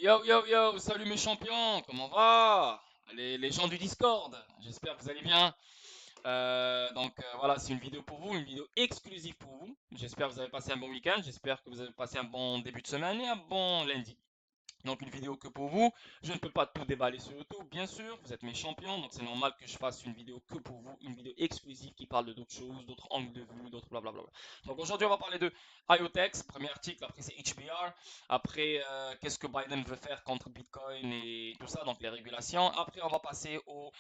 Yo yo yo, salut mes champions, comment va? Les gens du Discord, j'espère que vous allez bien. Voilà, c'est une vidéo pour vous, une vidéo exclusive pour vous. J'espère que vous avez passé un bon week-end, j'espère que vous avez passé un bon début de semaine et un bon lundi. Donc une vidéo que pour vous. Je ne peux pas tout déballer sur YouTube, bien sûr. Vous êtes mes champions, donc c'est normal que je fasse une vidéo que pour vous, une vidéo exclusive qui parle de d'autres choses, d'autres angles de vue, d'autres blablabla. Donc aujourd'hui, on va parler de IoTeX, premier article, après c'est HBR, après qu'est-ce que Biden veut faire contre Bitcoin et tout ça, donc les régulations. Après, on va passer au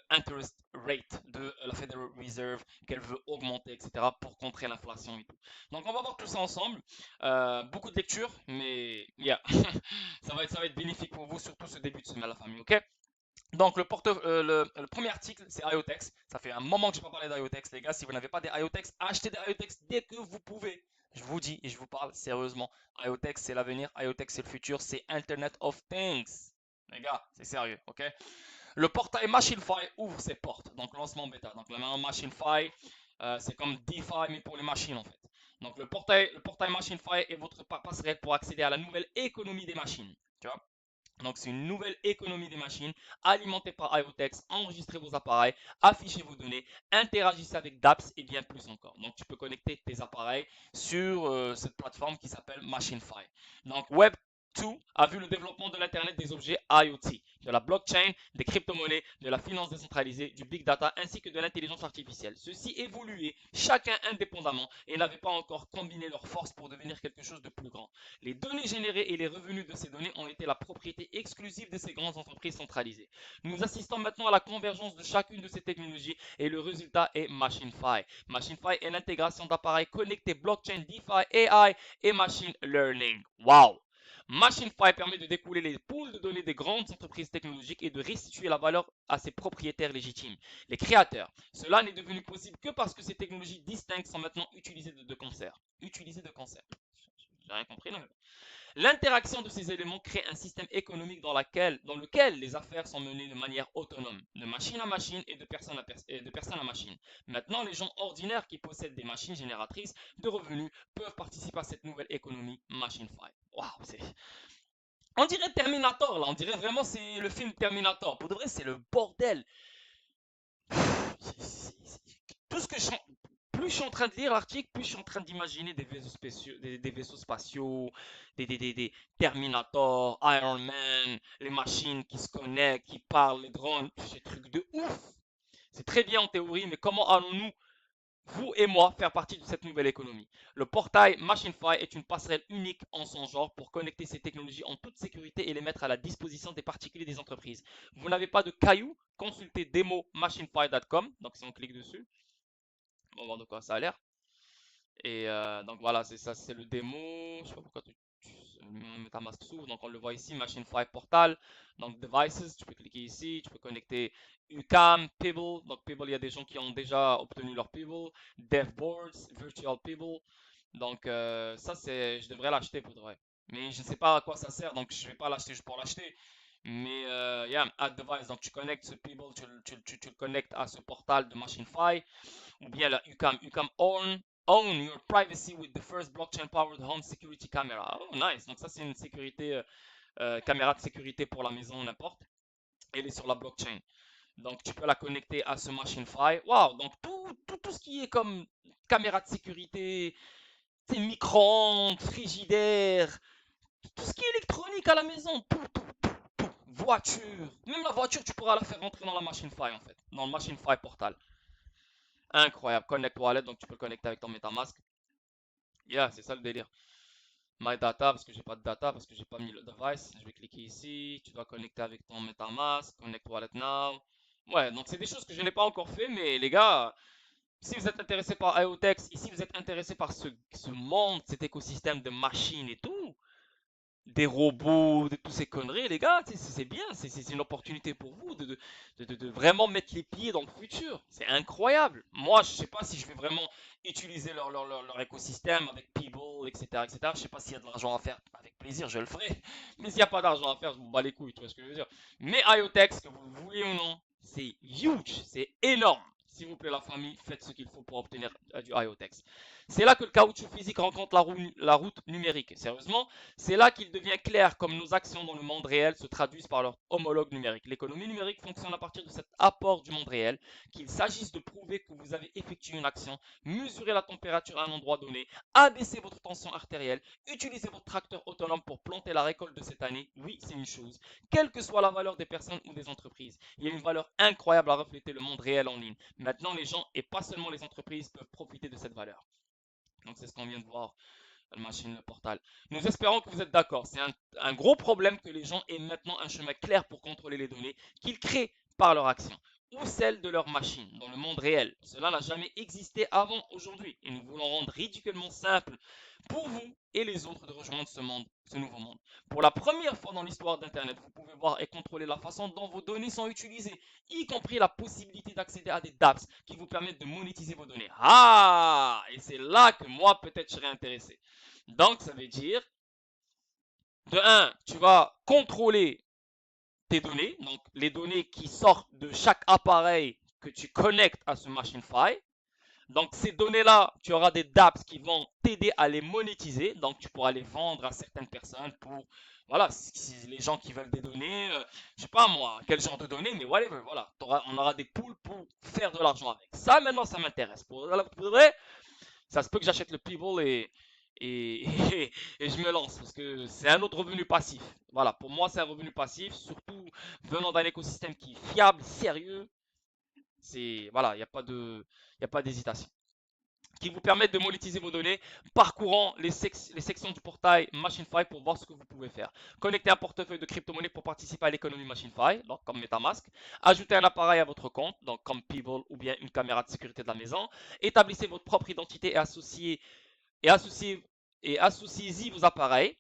interest rate de la Federal Reserve qu'elle veut augmenter, etc. pour contrer l'inflation et tout. Donc on va voir tout ça ensemble. Beaucoup de lectures, mais yeah. Ça va être bénéfique pour vous, surtout ce début de semaine, la famille, ok? Donc, le premier article, c'est IoTeX. Ça fait un moment que je n'ai pas parlé d'IoTeX, les gars. Si vous n'avez pas des IoTeX, achetez des IoTeX dès que vous pouvez. Je vous dis et je vous parle sérieusement. IoTeX, c'est l'avenir. IoTeX, c'est le futur. C'est Internet of Things. Les gars, c'est sérieux, ok? Le portail MachineFi ouvre ses portes. Donc, lancement bêta. Donc, maintenant, MachineFi, c'est comme DeFi, mais pour les machines, en fait. Donc, le portail MachineFi est votre passerelle pour accéder à la nouvelle économie des machines. Tu vois? Donc, c'est une nouvelle économie des machines alimentée par IoTeX. Enregistrez vos appareils, affichez vos données, interagissez avec dApps et bien plus encore. Donc, tu peux connecter tes appareils sur cette plateforme qui s'appelle MachineFi. Donc, Web 2 a vu le développement de l'Internet des objets IoT, de la blockchain, des crypto-monnaies, de la finance décentralisée, du big data ainsi que de l'intelligence artificielle. Ceux-ci évoluaient chacun indépendamment et n'avaient pas encore combiné leurs forces pour devenir quelque chose de plus grand. Les données générées et les revenus de ces données ont été la propriété exclusive de ces grandes entreprises centralisées. Nous assistons maintenant à la convergence de chacune de ces technologies et le résultat est MachineFi. MachineFi est l'intégration d'appareils connectés blockchain, DeFi, AI et machine learning. Wow! MachineFi permet de découler les pools de données des grandes entreprises technologiques et de restituer la valeur à ses propriétaires légitimes, les créateurs. Cela n'est devenu possible que parce que ces technologies distinctes sont maintenant utilisées de concert. Utilisées de concert. J'ai rien compris, non? L'interaction de ces éléments crée un système économique dans lequel les affaires sont menées de manière autonome, de machine à machine et de personne à machine. Maintenant, les gens ordinaires qui possèdent des machines génératrices de revenus peuvent participer à cette nouvelle économie MachineFi. Waouh, on dirait Terminator là, on dirait vraiment c'est le film Terminator. Pour de vrai, c'est le bordel. Tout ce que je, plus je suis en train de lire l'article, plus je suis en train d'imaginer des vaisseaux spatiaux, des vaisseaux spatiaux, des Terminator, Iron Man, les machines qui se connectent, qui parlent, les drones, ces trucs de ouf. C'est très bien en théorie, mais comment allons-nous, vous et moi, faire partie de cette nouvelle économie? Le portail MachineFi est une passerelle unique en son genre pour connecter ces technologies en toute sécurité et les mettre à la disposition des particuliers et des entreprises. Vous n'avez pas de cailloux? Consultez demo-machinefy.com. Donc si on clique dessus, on va voir de quoi ça a l'air. Et donc voilà, c'est ça, c'est le démo. Je sais pas pourquoi MetaMask s'ouvre. Donc on le voit ici, Machine Fly Portal. Donc Devices, tu peux cliquer ici, tu peux connecter UCAM, Pebble. Donc Pebble, il y a des gens qui ont déjà obtenu leur Pebble. DevBoards, Virtual Pebble. Donc ça, je devrais l'acheter pour de vrai. Mais je ne sais pas à quoi ça sert, donc je ne vais pas l'acheter juste pour l'acheter. Mais yeah, add device, donc tu connectes ce Pebble, tu le connectes à ce portal de MachineFi ou bien la UCAM own your privacy with the first blockchain powered home security camera. Oh, nice. Donc ça, c'est une sécurité, caméra de sécurité pour la maison, n'importe. Elle est sur la blockchain. Donc tu peux la connecter à ce MachineFi. Wow, donc tout ce qui est comme caméra de sécurité, micro-ondes, frigidaire, tout ce qui est électronique à la maison, voiture. Même la voiture, tu pourras la faire rentrer dans la MachineFi en fait, dans le MachineFi portal. Incroyable. Connect Wallet, donc tu peux le connecter avec ton MetaMask. Yeah, c'est ça le délire. My data, parce que j'ai pas de data, parce que j'ai pas mis le device. Je vais cliquer ici. Tu dois connecter avec ton MetaMask. Connect Wallet now. Ouais, donc c'est des choses que je n'ai pas encore fait, mais les gars, si vous êtes intéressé par IoTeX, et si vous êtes intéressé par ce monde, cet écosystème de machines et tout, des robots, de toutes ces conneries, les gars, c'est bien, c'est une opportunité pour vous de vraiment mettre les pieds dans le futur. C'est incroyable. Moi, je sais pas si je vais vraiment utiliser leur écosystème avec People, etc., etc. Je sais pas s'il y a de l'argent à faire. Avec plaisir, je le ferai. Mais s'il n'y a pas d'argent à faire, je m'en bats les couilles, tu vois ce que je veux dire. Mais IoTeX, que vous le voulez ou non, c'est huge, c'est énorme. S'il vous plaît, la famille, faites ce qu'il faut pour obtenir du IOTEX. C'est là que le caoutchouc physique rencontre la route numérique. Sérieusement, c'est là qu'il devient clair comme nos actions dans le monde réel se traduisent par leur homologue numérique. L'économie numérique fonctionne à partir de cet apport du monde réel, qu'il s'agisse de prouver que vous avez effectué une action, mesurer la température à un endroit donné, abaisser votre tension artérielle, utiliser votre tracteur autonome pour planter la récolte de cette année. Oui, c'est une chose. Quelle que soit la valeur des personnes ou des entreprises, il y a une valeur incroyable à refléter le monde réel en ligne. Maintenant, les gens et pas seulement les entreprises peuvent profiter de cette valeur. Donc c'est ce qu'on vient de voir, la machine, le portal. Nous espérons que vous êtes d'accord. C'est un gros problème que les gens aient maintenant un chemin clair pour contrôler les données qu'ils créent par leur action ou celles de leur machine dans le monde réel. Cela n'a jamais existé avant aujourd'hui et nous voulons rendre ridiculement simple pour vous et les autres de rejoindre ce monde, ce nouveau monde. Pour la première fois dans l'histoire d'Internet, vous pouvez voir et contrôler la façon dont vos données sont utilisées, y compris la possibilité d'accéder à des dApps qui vous permettent de monétiser vos données. Ah! Et c'est là que moi, peut-être, je serais intéressé. Donc, ça veut dire, de un, tu vas contrôler tes données, donc les données qui sortent de chaque appareil que tu connectes à ce MachineFi. Donc ces données-là, tu auras des dApps qui vont t'aider à les monétiser. Donc tu pourras les vendre à certaines personnes pour, voilà, si les gens qui veulent des données, je sais pas moi, quel genre de données, mais whatever, voilà. On aura des pools pour faire de l'argent avec. Ça maintenant, ça m'intéresse. Pour vrai, ça se peut que j'achète le People et, et je me lance parce que c'est un autre revenu passif. Voilà, pour moi, c'est un revenu passif, surtout venant d'un écosystème qui est fiable, sérieux. C'est, voilà, il n'y a pas de, il a pas d'hésitation. Qui vous permettent de monétiser vos données, parcourant les sections du portail MachineFi pour voir ce que vous pouvez faire. Connectez un portefeuille de crypto-monnaies pour participer à l'économie MachineFi, donc comme MetaMask. Ajoutez un appareil à votre compte, donc comme People ou bien une caméra de sécurité de la maison. Établissez votre propre identité et associez-y vos appareils.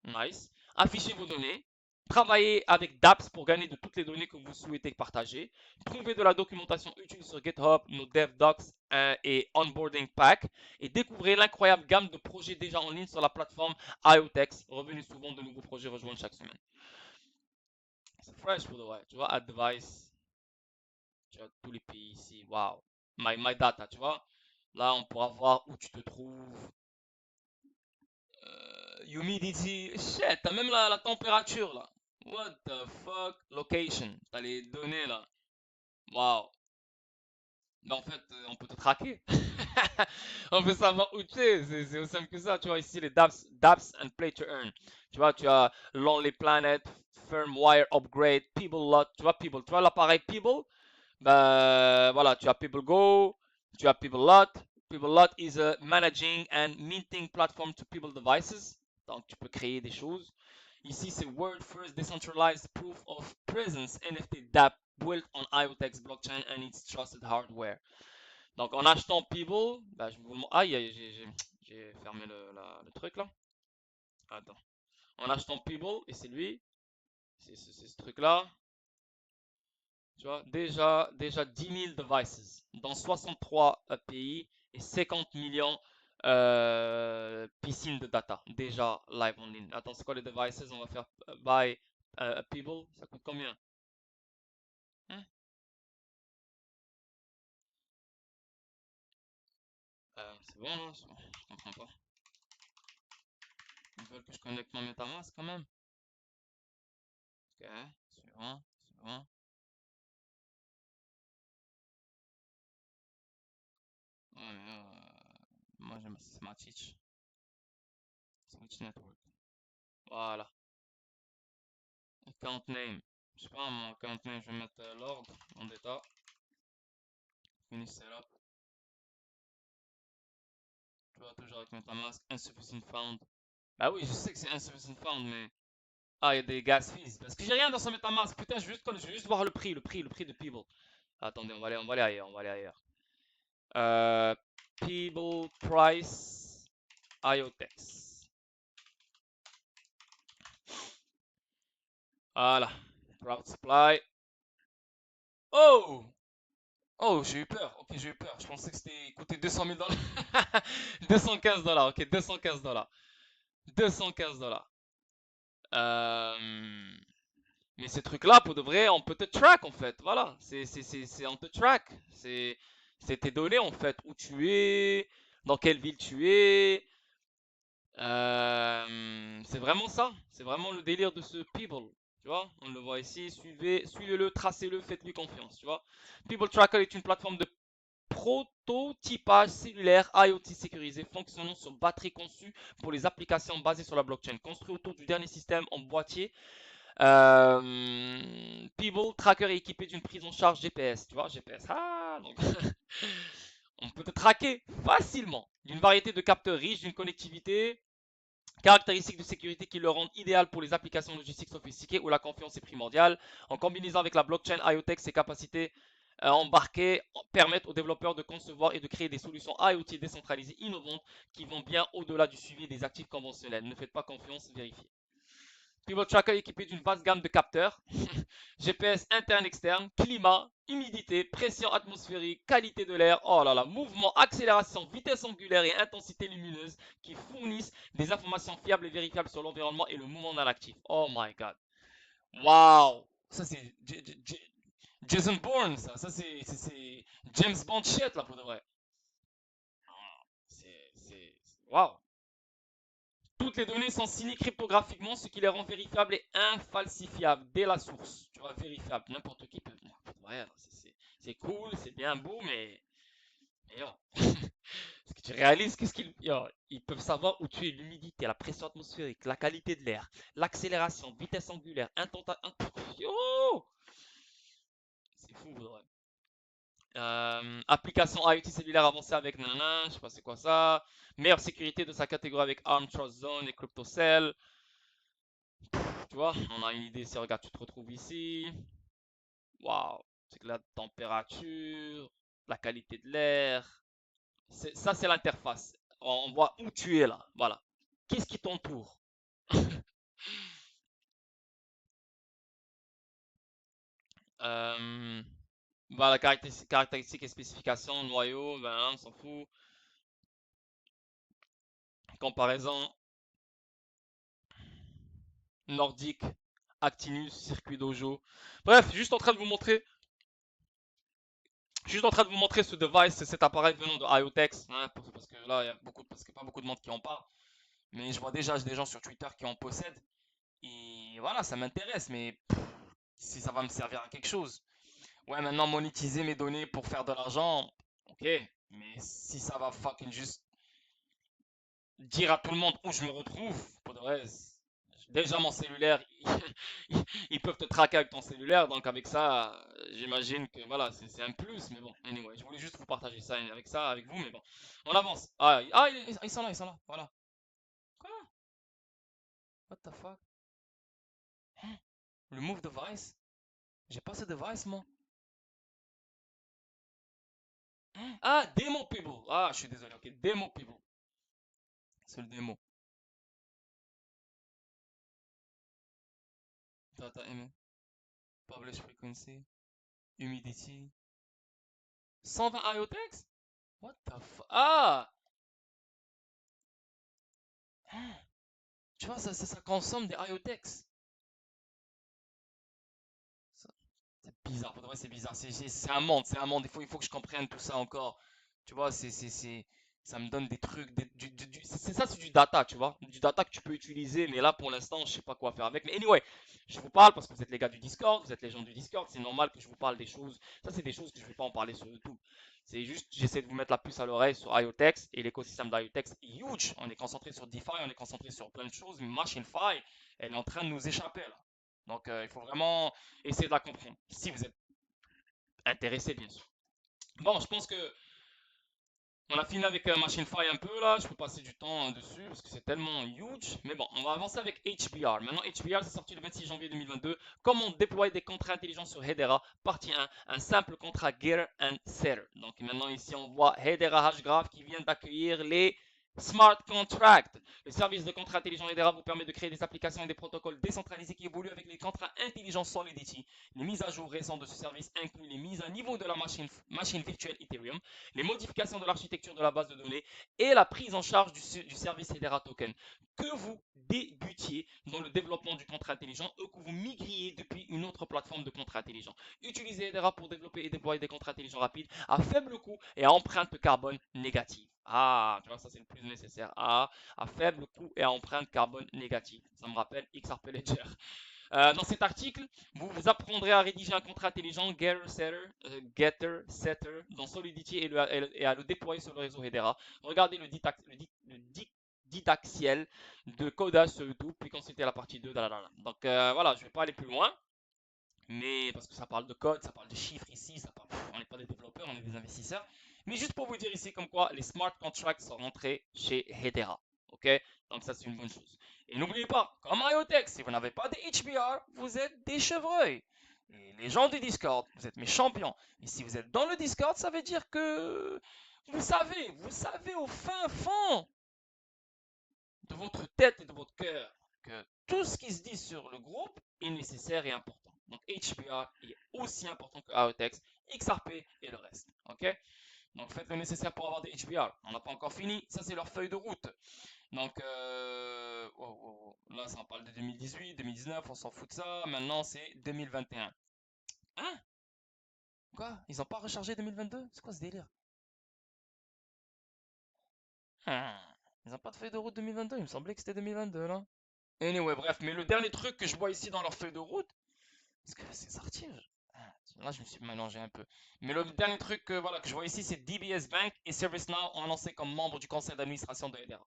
Nice. Affichez vos données. Travaillez avec dApps pour gagner de toutes les données que vous souhaitez partager. Trouvez de la documentation utile sur GitHub, nos DevDocs et Onboarding Pack. Et découvrez l'incroyable gamme de projets déjà en ligne sur la plateforme IoTeX. Revenez souvent, de nouveaux projets rejoignent chaque semaine. C'est fresh pour de vrai. Tu vois, Advice. Tu as tous les pays ici. Wow. My data, tu vois. Là, on pourra voir où tu te trouves. Humidity, shit, t'as même la température là. What the fuck? Location, t'as les données là. Wow. Mais en fait, on peut te traquer. On peut savoir où tu es. C'est aussi simple que ça. Tu vois, ici, les dApps and Play to Earn. Tu vois, tu as Lonely Planet, Firmware Upgrade, People Lot. Tu vois, People. Tu vois l'appareil People? Bah, voilà, tu as People Go, tu as People Lot. People Lot is a managing and minting platform to people devices. Donc, tu peux créer des choses. Ici, c'est World First Decentralized Proof of Presence NFT dApp built on IoTeX blockchain and its trusted hardware. Donc, en achetant People, bah, je vous le montre. Aïe, j'ai fermé le truc là. Attends. En achetant People, et c'est lui, c'est ce truc là. Tu vois, déjà 10 000 devices dans 63 pays et 50 millions piscines de data déjà live en ligne. Attends, c'est quoi les devices? On va faire buy people. Ça coûte combien? Hein? C'est bon, non? Je comprends pas. Ils veulent que je connecte mon MetaMask quand même. Ok, suivant, suivant. Ouais, mais moi j'aime c'est ma Switch. Switch Network. Voilà. Account name. Je sais pas, mon account name, je vais mettre l'ordre en d'état. Finish setup. Tu vois, toujours avec MetaMask. Insufficient found. Bah oui, je sais que c'est insufficient found, mais. Ah, il y a des gas fees. Parce que j'ai rien dans son MetaMask. Putain, je veux juste voir le prix de People. Attendez, on va aller ailleurs, on va aller ailleurs. People price IoTeX. Voilà. Crowd supply. Oh! Oh, j'ai eu peur. Ok, j'ai eu peur. Je pensais que c'était coûté 200 000 dollars. 215 dollars. Ok, 215 dollars. 215 dollars. Mais ces trucs-là, pour de vrai, on peut te track en fait. Voilà, on te track. C'est tes données en fait, où tu es, dans quelle ville tu es. C'est vraiment ça. C'est vraiment le délire de ce People. Tu vois, on le voit ici. Suivez-le, tracez-le, faites-lui confiance. Tu vois, People Tracker est une plateforme de prototypage cellulaire IoT sécurisé fonctionnant sur batterie conçue pour les applications basées sur la blockchain. Construit autour du dernier système en boîtier, People Tracker est équipé d'une prise en charge GPS. Tu vois, GPS. Ah, donc on peut te traquer facilement. D'une variété de capteurs riches, d'une connectivité, caractéristiques de sécurité qui le rendent idéal pour les applications logistiques sophistiquées où la confiance est primordiale. En combinaison avec la blockchain IoTech, ses capacités embarquées permettent aux développeurs de concevoir et de créer des solutions IoT décentralisées innovantes qui vont bien au-delà du suivi des actifs conventionnels. Ne faites pas confiance, vérifiez. Pivot Tracker est équipé d'une vaste gamme de capteurs, GPS interne, externe, climat, humidité, pression atmosphérique, qualité de l'air, oh là là, mouvement, accélération, vitesse angulaire et intensité lumineuse qui fournissent des informations fiables et vérifiables sur l'environnement et le mouvement d'un actif. Oh my god. Waouh. Ça c'est Jason Bourne, ça c'est James Bond shit là pour de vrai. C'est waouh. Toutes les données sont signées cryptographiquement, ce qui les rend vérifiables et infalsifiables dès la source. Tu vois, vérifiable. N'importe qui peut. Ouais, c'est cool, c'est bien beau, mais yo, est-ce que tu réalises qu'est-ce qu'ils ils peuvent savoir où tu es, l'humidité, la pression atmosphérique, la qualité de l'air, l'accélération, vitesse angulaire, yo, c'est fou, ouais. Application IoT cellulaire avancée avec Nana, je sais pas c'est quoi ça. Meilleure sécurité de sa catégorie avec Arm Trust Zone et CryptoCell. Tu vois, on a une idée si regarde, tu te retrouves ici. Waouh, c'est que la température, la qualité de l'air, ça c'est l'interface. On voit où tu es là, voilà. Qu'est-ce qui t'entoure? Euh, voilà, caractéristiques et spécifications, noyau, ben, on s'en fout. Comparaison, nordique, Actinus, circuit dojo. Bref, juste en train de vous montrer ce device, cet appareil venant de IoTex, hein, parce que là, il y a parce qu'il n'y a pas beaucoup de monde qui en parle. Mais je vois déjà des gens sur Twitter qui en possèdent. Et voilà, ça m'intéresse, mais si ça va me servir à quelque chose. Ouais, maintenant monétiser mes données pour faire de l'argent, ok. Mais si ça va fucking juste dire à tout le monde où je me retrouve, pour de vrai, déjà mon cellulaire, ils peuvent te traquer avec ton cellulaire, donc avec ça, j'imagine que voilà, c'est un plus, mais bon, anyway, je voulais juste vous partager ça avec vous, mais bon, on avance. Ils sont là, voilà. Quoi? What the fuck? Le move device? J'ai pas ce device, moi. Ah, Demo People. Ah, je suis désolé, ok, Demo People. C'est le démo. Data M, Publish Frequency, Humidity. 120 IOTEX? What the fuck? Ah! Tu vois, ça consomme des IOTEX. C'est bizarre, pour de vrai, c'est bizarre. C'est un monde, c'est un monde. Il faut que je comprenne tout ça encore. Tu vois, ça me donne des trucs. C'est ça, c'est du data, tu vois. Du data que tu peux utiliser, mais là, pour l'instant, je sais pas quoi faire avec. Mais anyway, je vous parle parce que vous êtes les gars du Discord, vous êtes les gens du Discord. C'est normal que je vous parle des choses. Ça, c'est des choses que je vais pas en parler sur YouTube. C'est juste, j'essaie de vous mettre la puce à l'oreille sur IoTeX et l'écosystème d'IoTeX est huge. On est concentré sur DeFi, on est concentré sur plein de choses, mais MachineFi, elle est en train de nous échapper là. Donc, il faut vraiment essayer de la comprendre. Si vous êtes intéressé, bien sûr. Bon, je pense que on a fini avec MachineFi un peu là. Je peux passer du temps dessus parce que c'est tellement huge. Mais bon, on va avancer avec HBR. Maintenant, HBR, c'est sorti le 26 janvier 2022. Comment déployer des contrats intelligents sur Hedera. Partie 1, un simple contrat Getter and Setter. Donc maintenant, ici, on voit Hedera Hashgraph qui vient d'accueillir les Smart Contract. Le service de contrat intelligent Hedera vous permet de créer des applications et des protocoles décentralisés qui évoluent avec les contrats intelligents Solidity. Les mises à jour récentes de ce service incluent les mises à niveau de la machine virtuelle Ethereum, les modifications de l'architecture de la base de données et la prise en charge du service Hedera Token. Que vous débutiez dans le développement du contrat intelligent ou que vous migriez depuis une autre plateforme de contrat intelligent. Utilisez Hedera pour développer et déployer des contrats intelligents rapides à faible coût et à empreinte carbone négative. Ah, tu vois, ça c'est le plus nécessaire. À faible coût et à empreinte carbone négative. Ça me rappelle XRP Ledger. Dans cet article, vous apprendrez à rédiger un contrat intelligent getter, setter dans Solidity et à le déployer sur le réseau Hedera. Regardez didactiel de codage sur YouTube, puis consultez la partie 2. Donc voilà, je ne vais pas aller plus loin, mais parce que ça parle de code, ça parle de chiffres ici, on n'est pas des développeurs, on est des investisseurs. Mais juste pour vous dire ici comme quoi les smart contracts sont rentrés chez Hedera. Ok, donc ça c'est une bonne chose. Et n'oubliez pas, comme Mariotech, si vous n'avez pas de HBR, vous êtes des chevreuils. Et les gens du Discord, vous êtes mes champions. Et si vous êtes dans le Discord, ça veut dire que vous savez au fin fond de votre tête et de votre cœur que tout ce qui se dit sur le groupe est nécessaire et important. Donc HBR est aussi important que AOTEX, XRP et le reste. Ok? Donc faites le nécessaire pour avoir des HBR. On n'a pas encore fini, ça c'est leur feuille de route. Donc là ça en parle de 2018, 2019, on s'en fout de ça. Maintenant c'est 2021. Hein? Quoi? Ils n'ont pas rechargé 2022? C'est quoi ce délire? Ils n'ont pas de feuille de route 2022, il me semblait que c'était 2022 là. Anyway, bref, mais le dernier truc que je vois ici dans leur feuille de route, parce que c'est sorti. Là, je me suis mélangé un peu. Mais le dernier truc voilà, que je vois ici, c'est DBS Bank et ServiceNow ont annoncé comme membre du conseil d'administration de Hedera.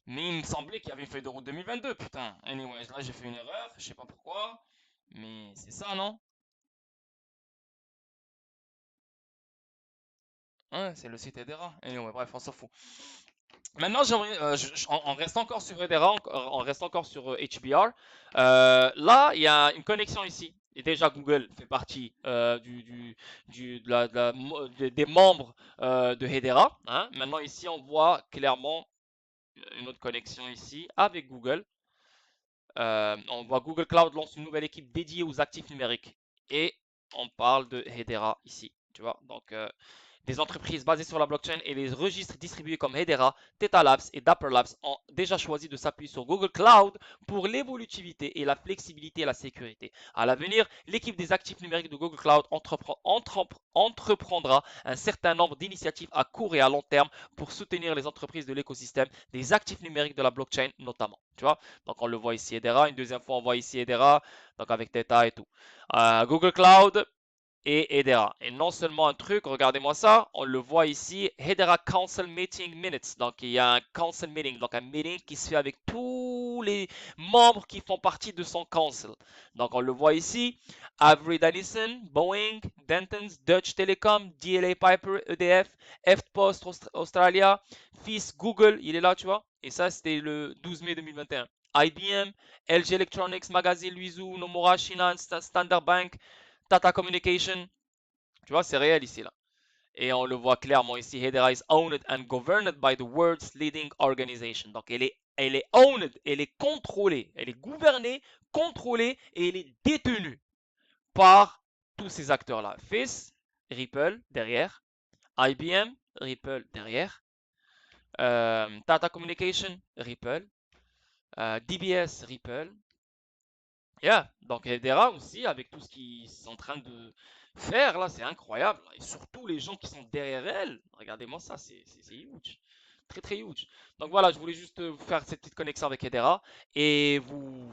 Mais il me semblait qu'il y avait une feuille de route 2022, putain. Anyway, là, j'ai fait une erreur, je sais pas pourquoi. Mais c'est ça, non? Ouais, c'est le site Hedera. Anyway, bref, on s'en fout. Maintenant, on reste encore sur Hedera, on reste encore sur HBR. Là, il y a une connexion ici. Et déjà, Google fait partie des membres de Hedera. Hein. Maintenant, ici, on voit clairement une autre connexion ici avec Google. On voit Google Cloud lance une nouvelle équipe dédiée aux actifs numériques. Et on parle de Hedera ici. Tu vois, donc des entreprises basées sur la blockchain et les registres distribués comme Hedera, Theta Labs et Dapper Labs ont déjà choisi de s'appuyer sur Google Cloud pour l'évolutivité et la flexibilité et la sécurité. À l'avenir, l'équipe des actifs numériques de Google Cloud entreprendra un certain nombre d'initiatives à court et à long terme pour soutenir les entreprises de l'écosystème des actifs numériques de la blockchain notamment. Tu vois, donc on le voit ici Hedera, une deuxième fois on voit ici Hedera, donc avec Theta et tout. Google Cloud, et Hedera. Et non seulement un truc, regardez-moi ça, on le voit ici, Hedera Council Meeting Minutes. Donc il y a un council meeting, donc un meeting qui se fait avec tous les membres qui font partie de son council. Donc on le voit ici, Avery Dennison, Boeing, Dentons, Dutch Telecom, DLA Piper, EDF, Post Australia, FIS, Google, il est là, tu vois. Et ça, c'était le 12 mai 2021. IBM, LG Electronics, Magazine Luizu, Nomura, Finance, Standard Bank, Tata Communication, tu vois, c'est réel ici là. Et on le voit clairement ici, Hedera is owned and governed by the world's leading organization. Donc elle est owned, elle est contrôlée, elle est gouvernée, contrôlée et elle est détenue par tous ces acteurs-là. FIS, Ripple derrière, IBM, Ripple derrière, Tata Communication, Ripple, DBS, Ripple, Yeah. Donc Hedera aussi, avec tout ce qu'ils sont en train de faire là, c'est incroyable. Et surtout les gens qui sont derrière elle. Regardez-moi ça, c'est huge. Très très huge. Donc voilà, je voulais juste vous faire cette petite connexion avec Hedera et vous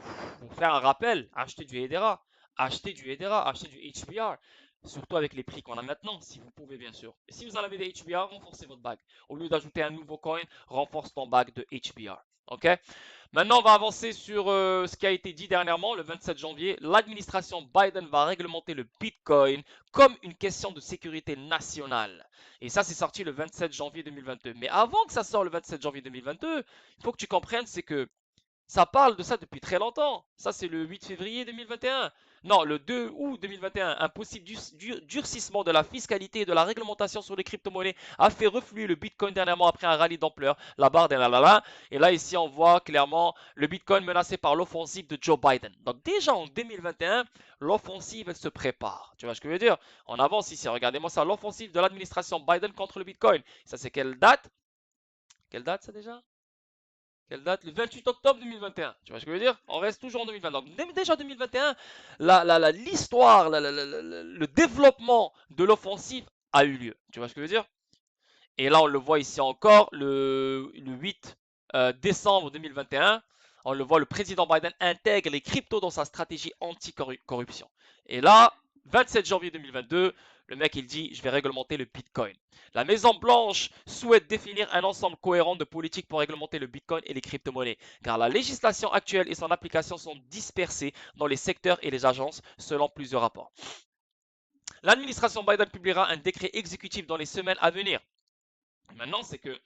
faire un rappel. Achetez du Hedera, achetez du Hedera, achetez du HBR. Surtout avec les prix qu'on a maintenant, si vous pouvez bien sûr. Et si vous en avez des HBR, renforcez votre bague. Au lieu d'ajouter un nouveau coin, renforce ton bague de HBR. Ok? Maintenant, on va avancer sur ce qui a été dit dernièrement, le 27 janvier. L'administration Biden va réglementer le Bitcoin comme une question de sécurité nationale. Et ça, c'est sorti le 27 janvier 2022. Mais avant que ça sorte le 27 janvier 2022, il faut que tu comprennes, c'est que Ça parle de ça depuis très longtemps. Ça, c'est le 8 février 2021. Non, le 2 août 2021, un possible durcissement de la fiscalité et de la réglementation sur les crypto-monnaies a fait refluer le Bitcoin dernièrement après un rallye d'ampleur. La barre de la la la. Et là, ici, on voit clairement le Bitcoin menacé par l'offensive de Joe Biden. Donc déjà en 2021, l'offensive, elle se prépare. Tu vois ce que je veux dire? On avance ici. Regardez-moi ça. L'offensive de l'administration Biden contre le Bitcoin. Ça, c'est quelle date? Quelle date, ça déjà? Quelle date? Le 28 octobre 2021. Tu vois ce que je veux dire? On reste toujours en 2020. Donc déjà 2021, l'histoire, le développement de l'offensive a eu lieu. Tu vois ce que je veux dire? Et là, on le voit ici encore, le 8 décembre 2021. On le voit, le président Biden intègre les cryptos dans sa stratégie anti-corruption. Et là, 27 janvier 2022, le mec il dit je vais réglementer le Bitcoin. La Maison Blanche souhaite définir un ensemble cohérent de politiques pour réglementer le Bitcoin et les crypto-monnaies, car la législation actuelle et son application sont dispersées dans les secteurs et les agences, selon plusieurs rapports. L'administration Biden publiera un décret exécutif dans les semaines à venir. Maintenant, c'est que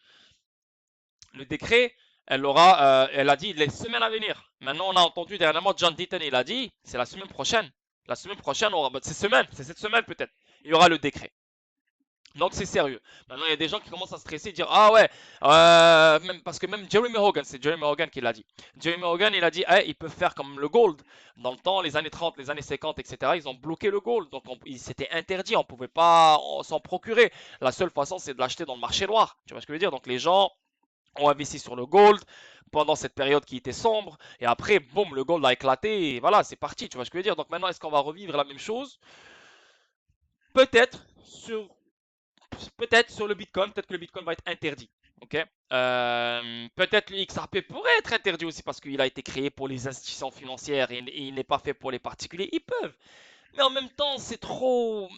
le décret, elle a dit les semaines à venir. Maintenant, on a entendu dernièrement John Deaton, il a dit, c'est la semaine prochaine. La semaine prochaine, c'est cette semaine peut-être. Il y aura le décret. Donc c'est sérieux. Maintenant, il y a des gens qui commencent à stresser et dire ah ouais, parce que même Jeremy Hogan, c'est Jeremy Hogan qui l'a dit. Jeremy Hogan, il a dit hey, ils peuvent faire comme le gold. Dans le temps, les années 30, les années 50, etc., ils ont bloqué le gold. Donc c'était interdit, on ne pouvait pas s'en procurer. La seule façon, c'est de l'acheter dans le marché noir. Tu vois ce que je veux dire? Donc les gens ont investi sur le gold pendant cette période qui était sombre. Et après, boum, le gold a éclaté. Et voilà, c'est parti. Tu vois ce que je veux dire? Donc maintenant, est-ce qu'on va revivre la même chose? Peut-être sur peut-être sur le Bitcoin, peut-être que le Bitcoin va être interdit. Ok. Peut-être le XRP pourrait être interdit aussi parce qu'il a été créé pour les institutions financières et il n'est pas fait pour les particuliers. Ils peuvent. Mais en même temps, c'est trop.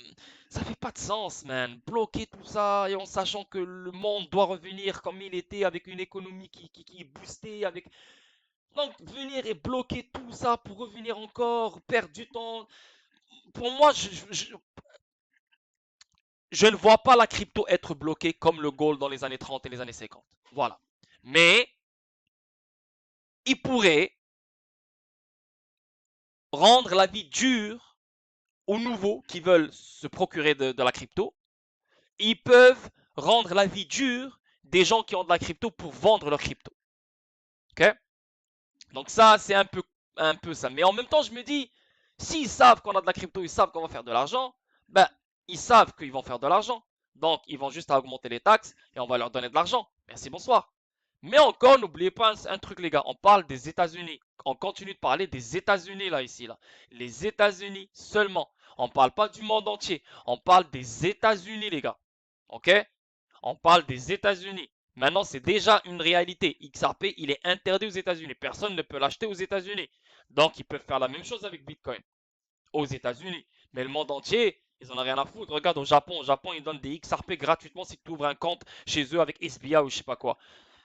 Ça fait pas de sens, man. Bloquer tout ça et en sachant que le monde doit revenir comme il était avec une économie qui est boostée. Donc, venir et bloquer tout ça pour revenir encore, perdre du temps. Pour moi, je ne vois pas la crypto être bloquée comme le gold dans les années 30 et les années 50. Voilà. Mais il pourrait rendre la vie dure aux nouveaux qui veulent se procurer de la crypto. Ils peuvent rendre la vie dure des gens qui ont de la crypto pour vendre leur crypto. Ok? Donc ça, c'est un peu ça. Mais en même temps, je me dis, s'ils savent qu'on a de la crypto, ils savent qu'on va faire de l'argent, ben, ils savent qu'ils vont faire de l'argent. Donc, ils vont juste à augmenter les taxes et on va leur donner de l'argent. Merci, bonsoir. Mais encore, n'oubliez pas un truc, les gars. On parle des États-Unis. On continue de parler des États-Unis, là, ici, là. Les États-Unis seulement. On ne parle pas du monde entier. On parle des États-Unis, les gars. Ok? On parle des États-Unis. Maintenant, c'est déjà une réalité. XRP, il est interdit aux États-Unis. Personne ne peut l'acheter aux États-Unis. Donc, ils peuvent faire la même chose avec Bitcoin aux États-Unis. Mais le monde entier, ils en ont rien à foutre. Regarde au Japon. Au Japon, ils donnent des XRP gratuitement si tu ouvres un compte chez eux avec SBI ou je sais pas quoi.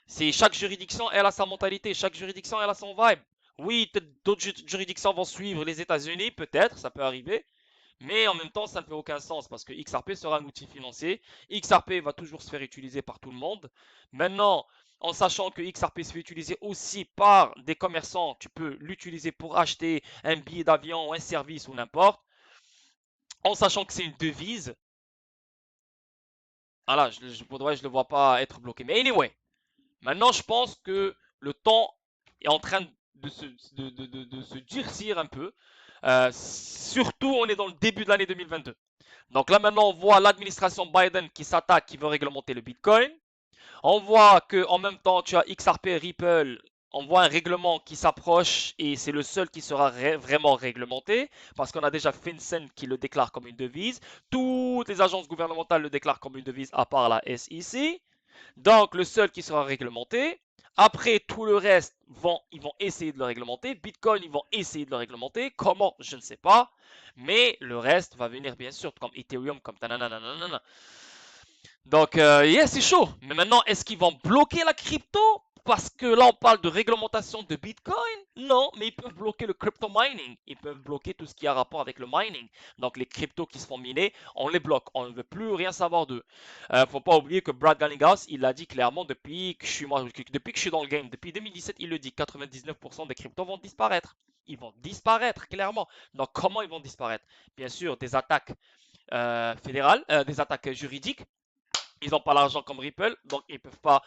C'est chaque juridiction, elle a sa mentalité. Chaque juridiction, elle a son vibe. Oui, d'autres juridictions vont suivre les États-Unis, peut-être, ça peut arriver. Mais en même temps, ça ne fait aucun sens parce que XRP sera un outil financier. XRP va toujours se faire utiliser par tout le monde. Maintenant, en sachant que XRP se fait utiliser aussi par des commerçants, tu peux l'utiliser pour acheter un billet d'avion, un service ou n'importe. En sachant que c'est une devise. Voilà, je ne le vois pas être bloqué. Mais anyway, maintenant je pense que le temps est en train de se durcir un peu. Surtout, on est dans le début de l'année 2022. Donc là maintenant, on voit l'administration Biden qui s'attaque, qui veut réglementer le Bitcoin. On voit que en même temps, tu as XRP, Ripple. On voit un règlement qui s'approche et c'est le seul qui sera vraiment réglementé parce qu'on a déjà FinCEN qui le déclare comme une devise. Toutes les agences gouvernementales le déclarent comme une devise à part la SEC. Donc le seul qui sera réglementé. Après, tout le reste, ils vont essayer de le réglementer. Bitcoin, ils vont essayer de le réglementer. Comment? Je ne sais pas. Mais le reste va venir, bien sûr, comme Ethereum, comme tananana. Donc, yeah, c'est chaud. Mais maintenant, est-ce qu'ils vont bloquer la crypto? parce que là on parle de réglementation de Bitcoin? Non, mais ils peuvent bloquer le crypto mining. Ils peuvent bloquer tout ce qui a rapport avec le mining. Donc les cryptos qui se font miner, on les bloque. On ne veut plus rien savoir d'eux. Faut pas oublier que Brad Garlinghouse, il l'a dit clairement depuis que je suis dans le game, depuis 2017, il le dit, 99% des cryptos vont disparaître. Ils vont disparaître, clairement. Donc comment ils vont disparaître? Bien sûr, des attaques fédérales, des attaques juridiques. Ils n'ont pas l'argent comme Ripple, donc ils peuvent pas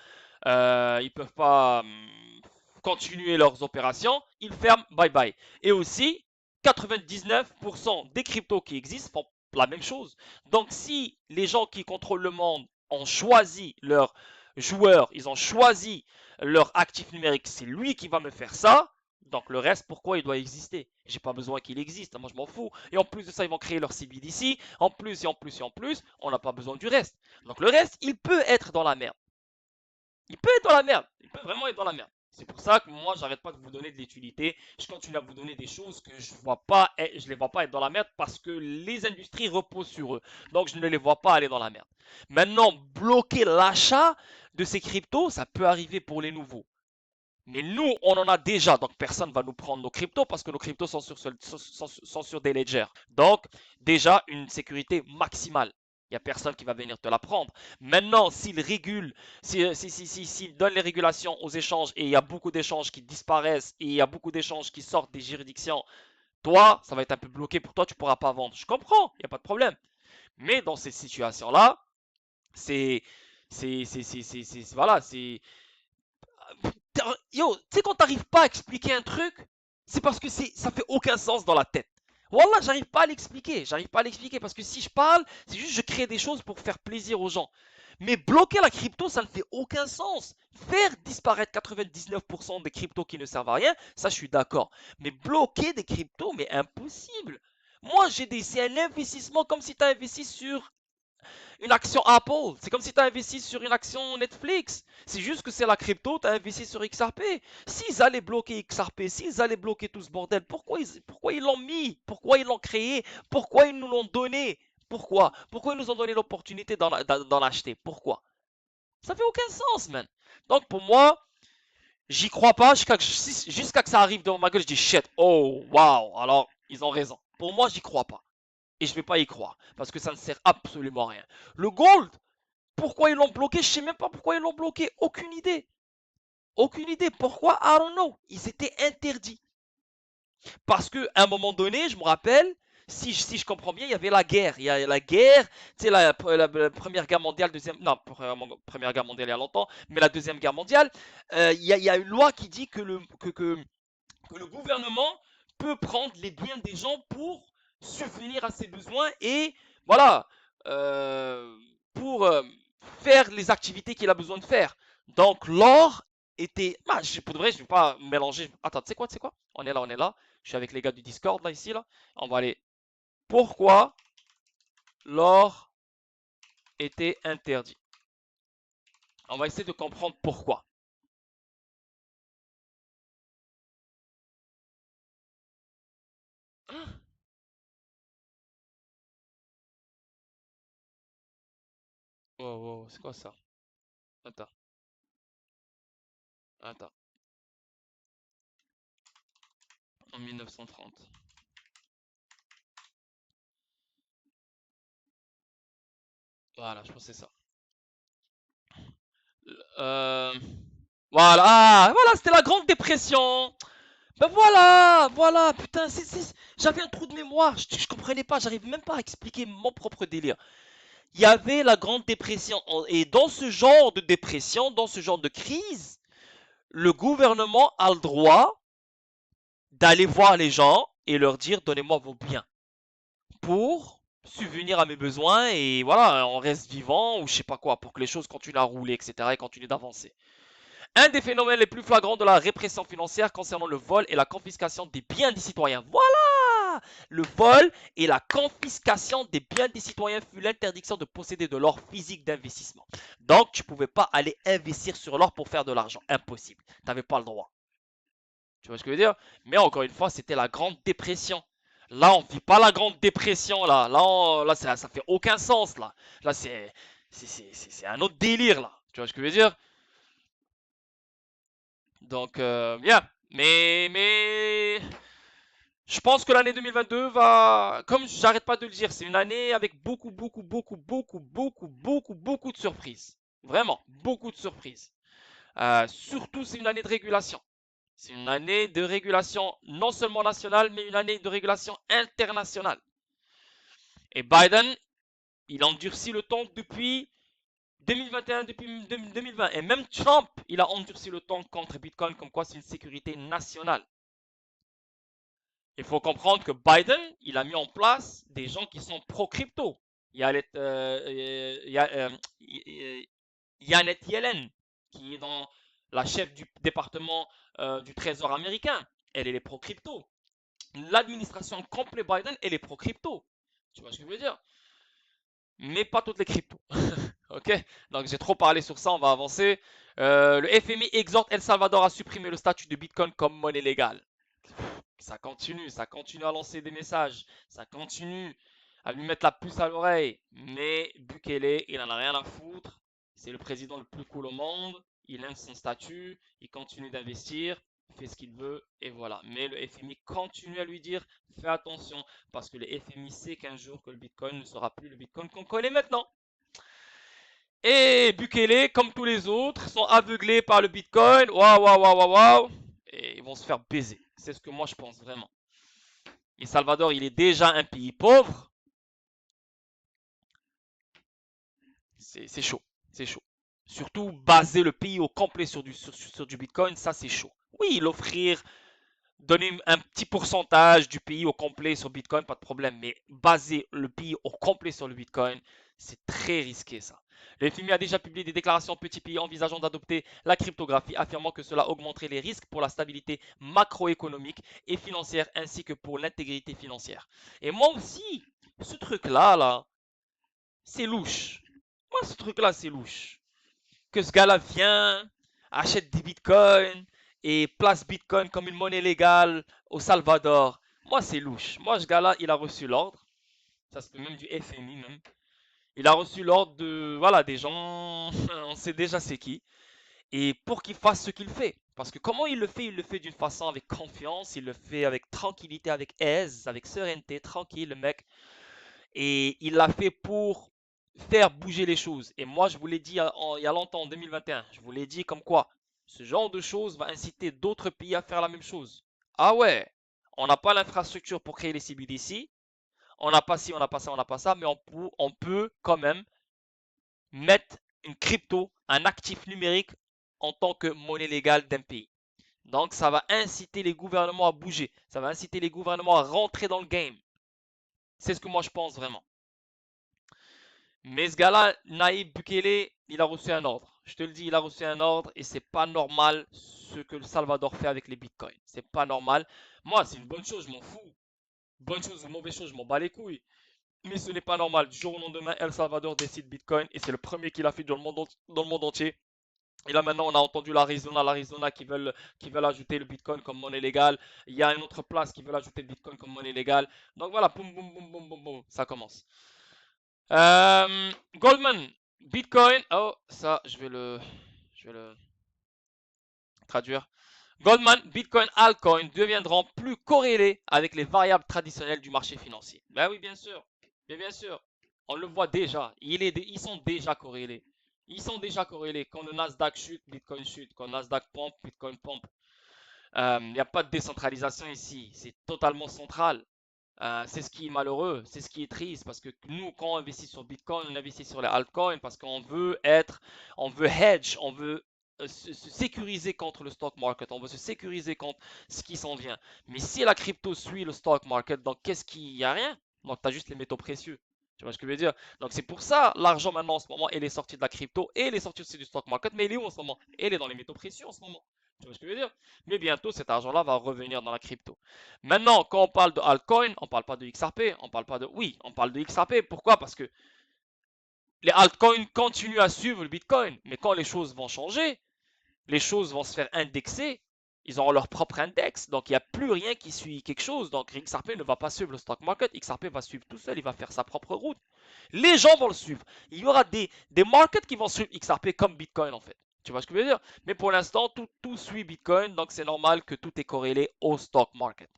continuer leurs opérations. Ils ferment, bye bye. Et aussi, 99% des cryptos qui existent font la même chose. Donc, si les gens qui contrôlent le monde ont choisi leur joueur, ils ont choisi leur actif numérique, c'est lui qui va me faire ça. Donc le reste, pourquoi il doit exister? J'ai pas besoin qu'il existe, moi je m'en fous. Et en plus de ça, ils vont créer leur CBDC. En plus et en plus et en plus, on n'a pas besoin du reste. Donc le reste, il peut être dans la merde. Il peut être dans la merde. Il peut vraiment être dans la merde. C'est pour ça que moi, j'arrête pas de vous donner de l'utilité. Je continue à vous donner des choses que je les vois pas être dans la merde parce que les industries reposent sur eux. Donc je ne les vois pas aller dans la merde. Maintenant, bloquer l'achat de ces cryptos, ça peut arriver pour les nouveaux. Mais nous, on en a déjà, donc personne ne va nous prendre nos cryptos parce que nos cryptos sont sur des ledgers. Donc, déjà, une sécurité maximale. Il n'y a personne qui va venir te la prendre. Maintenant, s'ils régulent, s'ils donnent les régulations aux échanges et il y a beaucoup d'échanges qui disparaissent et il y a beaucoup d'échanges qui sortent des juridictions, toi, ça va être un peu bloqué pour toi, tu ne pourras pas vendre. Je comprends, il n'y a pas de problème. Mais dans ces situations-là, c'est, voilà, yo, tu sais quand t'arrives pas à expliquer un truc, c'est parce que ça fait aucun sens dans la tête. Wallah, j'arrive pas à l'expliquer. J'arrive pas à l'expliquer parce que si je parle, c'est juste je crée des choses pour faire plaisir aux gens. Mais bloquer la crypto, ça ne fait aucun sens. Faire disparaître 99% des cryptos qui ne servent à rien, ça je suis d'accord. Mais bloquer des cryptos, mais impossible. Moi, c'est un investissement comme si tu as investi sur une action Apple. C'est comme si tu as investi sur une action Netflix. C'est juste que c'est la crypto, tu as investi sur XRP. S'ils allaient bloquer XRP, s'ils allaient bloquer tout ce bordel, pourquoi ils l'ont mis? Pourquoi ils l'ont créé? Pourquoi ils nous l'ont donné? Pourquoi ils nous ont donné l'opportunité d'en acheter? Pourquoi? Ça fait aucun sens, man. Donc pour moi, j'y crois pas jusqu'à que ça arrive devant ma gueule. Je dis shit, oh, wow. Alors, ils ont raison. Pour moi, j'y crois pas. Et je vais pas y croire. Parce que ça ne sert absolument à rien. Le gold, pourquoi ils l'ont bloqué? Je sais même pas pourquoi ils l'ont bloqué. Aucune idée. Aucune idée. Pourquoi? I don't know. Ils étaient interdits. Parce qu'à un moment donné, je me rappelle, si je comprends bien, il y avait la guerre. Il y a la guerre, tu sais, la Première Guerre mondiale, deuxième. Non, Première Guerre mondiale il y a longtemps, mais la Deuxième Guerre mondiale, il y a une loi qui dit que le gouvernement peut prendre les biens des gens pour subvenir à ses besoins et voilà, euh, pour faire les activités qu'il a besoin de faire. Donc l'or était... Ah, pour de vrai, je ne vais pas mélanger. Attends, tu sais quoi? On est là, on est là. Je suis avec les gars du Discord, là, ici, là. On va aller... Pourquoi l'or était interdit? On va essayer de comprendre pourquoi. Oh, oh, c'est quoi ça? Attends, attends. En 1930. Voilà, je pense que c'est ça. Euh, Voilà, voilà, c'était la Grande Dépression. Ben voilà, voilà, putain, j'avais un trou de mémoire, je comprenais pas, j'arrive même pas à expliquer mon propre délire. Il y avait la Grande Dépression, et dans ce genre de dépression, dans ce genre de crise, le gouvernement a le droit d'aller voir les gens et leur dire donnez-moi vos biens pour subvenir à mes besoins et voilà, on reste vivant ou je sais pas quoi, pour que les choses continuent à rouler, etc. et continuent d'avancer. Un des phénomènes les plus flagrants de la répression financière concernant le vol et la confiscation des biens des citoyens. Voilà! Le vol et la confiscation des biens des citoyens fut l'interdiction de posséder de l'or physique d'investissement. Donc, tu ne pouvais pas aller investir sur l'or pour faire de l'argent. Impossible. Tu n'avais pas le droit. Tu vois ce que je veux dire? Mais encore une fois, c'était la Grande Dépression. Là, on ne vit pas la Grande Dépression. Là, ça fait aucun sens. Là c'est un autre délire. Là. Tu vois ce que je veux dire? Donc, bien. Mais je pense que l'année 2022 va, comme j'arrête pas de le dire, c'est une année avec beaucoup de surprises. Vraiment, beaucoup de surprises. Surtout, c'est une année de régulation. C'est une année de régulation non seulement nationale, mais une année de régulation internationale. Et Biden, il endurcit le temps depuis 2021, depuis 2020. Et même Trump, il a endurci le temps contre Bitcoin, comme quoi c'est une sécurité nationale. Il faut comprendre que Biden, il a mis en place des gens qui sont pro-crypto. Il y a, Janet Yellen, qui est dans la chef du département du Trésor américain. Elle est pro-crypto. L'administration complète Biden, elle est pro-crypto. Tu vois ce que je veux dire? Mais pas toutes les cryptos. Ok? Donc j'ai trop parlé sur ça, on va avancer. Le FMI exhorte El Salvador à supprimer le statut de Bitcoin comme monnaie légale. Ça continue à lancer des messages, ça continue à lui mettre la puce à l'oreille. Mais Bukele, il en a rien à foutre. C'est le président le plus cool au monde. Il aime son statut, il continue d'investir, il fait ce qu'il veut et voilà. Mais le FMI continue à lui dire fais attention parce que le FMI sait qu'un jour que le Bitcoin ne sera plus le Bitcoin qu'on connaît maintenant. Et Bukele, comme tous les autres, sont aveuglés par le Bitcoin. Waouh, waouh, waouh, waouh. Et ils vont se faire baiser. C'est ce que moi je pense vraiment. Et Salvador, il est déjà un pays pauvre. C'est chaud. C'est chaud. Surtout baser le pays au complet sur du Bitcoin, ça c'est chaud. Oui, l'offrir, donner un petit pourcentage du pays au complet sur Bitcoin, pas de problème. Mais baser le pays au complet sur le Bitcoin, c'est très risqué ça. Le FMI a déjà publié des déclarations petits pays envisageant d'adopter la cryptographie, affirmant que cela augmenterait les risques pour la stabilité macroéconomique et financière ainsi que pour l'intégrité financière. Et moi aussi, ce truc-là, c'est louche. Moi, ce truc-là, c'est louche. Que ce gars-là vient, achète des bitcoins et place bitcoin comme une monnaie légale au Salvador. Moi, c'est louche. Moi, ce gars-là, il a reçu l'ordre. Ça se peut même du FMI même. Il a reçu l'ordre de, voilà, des gens, on sait déjà c'est qui, et pour qu'il fasse ce qu'il fait. Parce que comment il le fait d'une façon avec confiance, il le fait avec tranquillité, avec aise, avec sérénité, tranquille, le mec. Et il l'a fait pour faire bouger les choses. Et moi, je vous l'ai dit il y a longtemps, en 2021, je vous l'ai dit comme quoi ce genre de choses va inciter d'autres pays à faire la même chose. Ah ouais, on n'a pas l'infrastructure pour créer les CBDC, on n'a pas ci, on n'a pas ça, on n'a pas ça, mais on peut quand même mettre une crypto, un actif numérique en tant que monnaie légale d'un pays. Donc ça va inciter les gouvernements à bouger, ça va inciter les gouvernements à rentrer dans le game. C'est ce que moi je pense vraiment. Mais ce gars-là, Naïb Bukele, il a reçu un ordre. Je te le dis, il a reçu un ordre et c'est pas normal ce que le Salvador fait avec les bitcoins. C'est pas normal. Moi, c'est une bonne chose, je m'en fous. Bonne chose ou mauvaise chose, je m'en bats les couilles. Mais ce n'est pas normal. Du jour au lendemain, El Salvador décide bitcoin et c'est le premier qu'il a fait dans le monde entier. Et là maintenant, on a entendu l'Arizona qui veulent ajouter le Bitcoin comme monnaie légale. Il y a une autre place qui veut ajouter le Bitcoin comme monnaie légale. Donc voilà, boum, boum, boum, boum, boum, boum, ça commence. Goldman, Bitcoin. Oh, ça, je vais le traduire. Goldman, Bitcoin, altcoin deviendront plus corrélés avec les variables traditionnelles du marché financier. Ben oui, bien sûr. Bien sûr. On le voit déjà. Ils sont déjà corrélés. Ils sont déjà corrélés. Quand le Nasdaq chute, Bitcoin chute. Quand le Nasdaq pompe, Bitcoin pompe. Il n'y a pas de décentralisation ici. C'est totalement central. C'est ce qui est malheureux, c'est ce qui est triste parce que nous, quand on investit sur Bitcoin, on investit sur les altcoins parce on veut hedge, on veut se sécuriser contre le stock market, on veut se sécuriser contre ce qui s'en vient. Mais si la crypto suit le stock market, donc qu'est-ce qu'il y a rien? Donc tu as juste les métaux précieux. Tu vois ce que je veux dire? Donc c'est pour ça l'argent maintenant en ce moment, il est sorti de la crypto et il est sorti aussi du stock market, mais il est où en ce moment? Il est dans les métaux précieux en ce moment. Tu vois ce que je veux dire? Mais bientôt cet argent-là va revenir dans la crypto. Maintenant, quand on parle de altcoin, on ne parle pas de XRP, on parle pas de... Oui, on parle de XRP. Pourquoi? Parce que les altcoins continuent à suivre le Bitcoin. Mais quand les choses vont changer, les choses vont se faire indexer. Ils auront leur propre index. Donc, il n'y a plus rien qui suit quelque chose. Donc, XRP ne va pas suivre le stock market. XRP va suivre tout seul. Il va faire sa propre route. Les gens vont le suivre. Il y aura des markets qui vont suivre XRP comme Bitcoin, en fait. Tu vois ce que je veux dire? Mais pour l'instant, tout suit Bitcoin, donc c'est normal que tout est corrélé au stock market.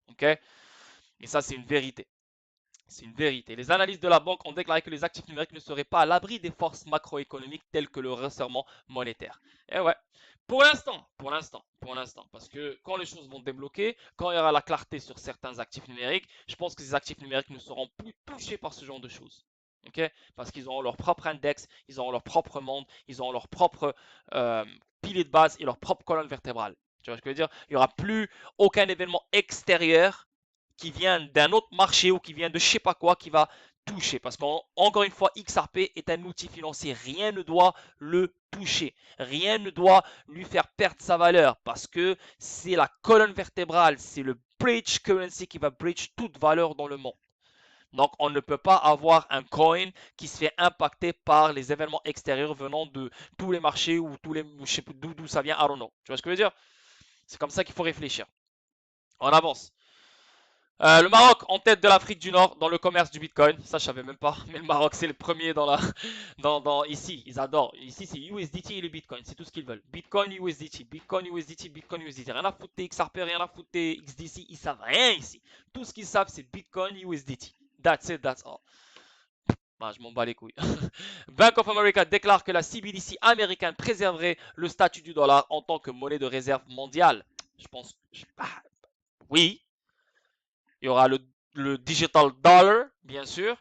Ok? Et ça, c'est une vérité. C'est une vérité. Les analystes de la banque ont déclaré que les actifs numériques ne seraient pas à l'abri des forces macroéconomiques telles que le resserrement monétaire. Et ouais, pour l'instant, parce que quand les choses vont débloquer, quand il y aura la clarté sur certains actifs numériques, je pense que ces actifs numériques ne seront plus touchés par ce genre de choses. Ok? Parce qu'ils auront leur propre index, ils auront leur propre monde, ils auront leur propre pilier de base et leur propre colonne vertébrale. Tu vois ce que je veux dire? Il n'y aura plus aucun événement extérieur qui vient d'un autre marché ou qui vient de je sais pas quoi qui va toucher. Parce qu'encore une fois, XRP est un outil financier. Rien ne doit le toucher. Rien ne doit lui faire perdre sa valeur parce que c'est la colonne vertébrale, c'est le bridge currency qui va bridge toute valeur dans le monde. Donc, on ne peut pas avoir un coin qui se fait impacter par les événements extérieurs venant de tous les marchés ou tous les, je sais pas d'où ça vient, I don't know. Tu vois ce que je veux dire? C'est comme ça qu'il faut réfléchir. On avance. Le Maroc en tête de l'Afrique du Nord dans le commerce du Bitcoin. Ça, je savais même pas. Mais le Maroc, c'est le premier dans la, ici. Ils adorent. Ici, c'est USDT et le Bitcoin. C'est tout ce qu'ils veulent. Bitcoin, USDT, Bitcoin, USDT, Bitcoin, USDT. Rien à foutre des XRP, rien à foutre des XDC. Ils savent rien ici. Tout ce qu'ils savent, c'est Bitcoin, USDT. That's it, that's all. Bah, je m'en bats les couilles. Bank of America déclare que la CBDC américaine préserverait le statut du dollar en tant que monnaie de réserve mondiale. Je pense. Oui, il y aura le digital dollar, bien sûr.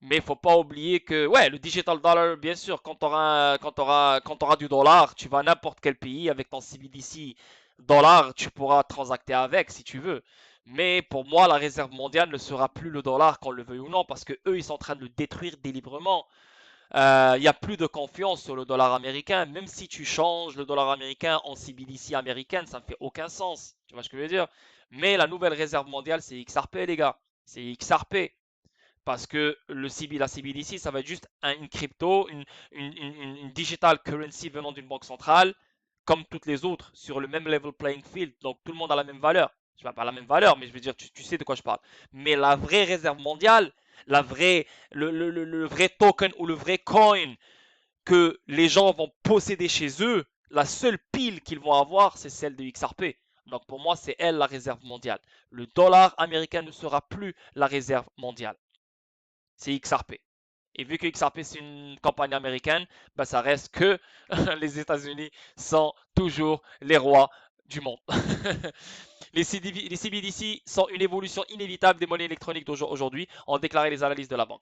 Mais il ne faut pas oublier que, ouais, le digital dollar, bien sûr, quand tu auras du dollar, tu vas à n'importe quel pays avec ton CBDC dollar, tu pourras transacter avec si tu veux. Mais pour moi, la réserve mondiale ne sera plus le dollar, qu'on le veuille ou non, parce que eux, ils sont en train de le détruire délibérément. Il n'y a plus de confiance sur le dollar américain. Même si tu changes le dollar américain en CBDC américaine, ça ne fait aucun sens. Tu vois ce que je veux dire? Mais la nouvelle réserve mondiale, c'est XRP, les gars. C'est XRP. Parce que la CBDC, ça va être juste une crypto, une digital currency venant d'une banque centrale, comme toutes les autres, sur le même level playing field. Donc tout le monde a la même valeur. Je ne vais pas la même valeur, mais je veux dire, tu sais de quoi je parle. Mais la vraie réserve mondiale, le vrai token ou le vrai coin que les gens vont posséder chez eux, la seule pile qu'ils vont avoir, c'est celle de XRP. Donc pour moi, c'est elle la réserve mondiale. Le dollar américain ne sera plus la réserve mondiale. C'est XRP. Et vu que XRP c'est une compagnie américaine, bah, ça reste que les États-Unis sont toujours les rois du monde. Les CBDC sont une évolution inévitable des monnaies électroniques d'aujourd'hui, ont déclaré les analystes de la banque.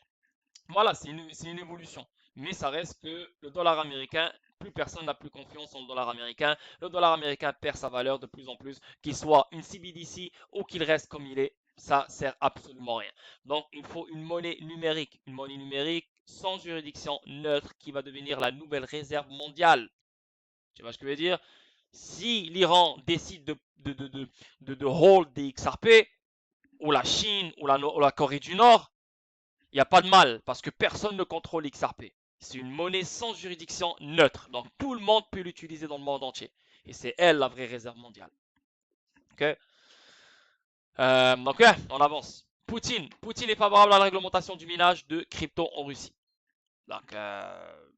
Voilà, c'est une évolution. Mais ça reste que le dollar américain, plus personne n'a plus confiance en le dollar américain. Le dollar américain perd sa valeur de plus en plus, qu'il soit une CBDC ou qu'il reste comme il est. Ça sert absolument à rien. Donc, il faut une monnaie numérique sans juridiction neutre qui va devenir la nouvelle réserve mondiale. Tu vois ce que je veux dire? Si l'Iran décide de hold des XRP, ou la Chine, ou la Corée du Nord, il n'y a pas de mal parce que personne ne contrôle XRP. C'est une monnaie sans juridiction neutre. Donc tout le monde peut l'utiliser dans le monde entier. Et c'est elle la vraie réserve mondiale. Ok. Donc ouais, on avance. Poutine est favorable à la réglementation du minage de crypto en Russie. Donc,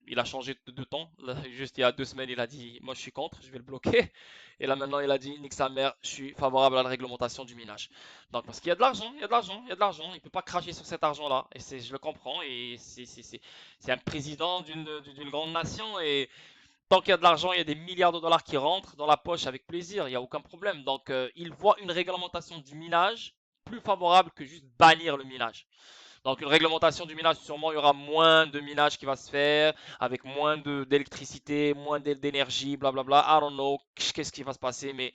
il a changé de ton. Là, juste il y a 2 semaines, il a dit moi je suis contre, je vais le bloquer. Et là maintenant, il a dit nique sa mère, je suis favorable à la réglementation du minage. Donc, parce qu'il y a de l'argent, il y a de l'argent, il y a de l'argent. Il ne peut pas cracher sur cet argent-là. Et je le comprends. Et c'est un président d'une grande nation. Et tant qu'il y a de l'argent, il y a des milliards de dollars qui rentrent dans la poche avec plaisir. Il n'y a aucun problème. Donc, il voit une réglementation du minage plus favorable que juste bannir le minage. Donc une réglementation du minage, sûrement il y aura moins de minage qui va se faire, avec moins d'électricité, moins d'énergie, blablabla. I don't know qu'est-ce qui va se passer, mais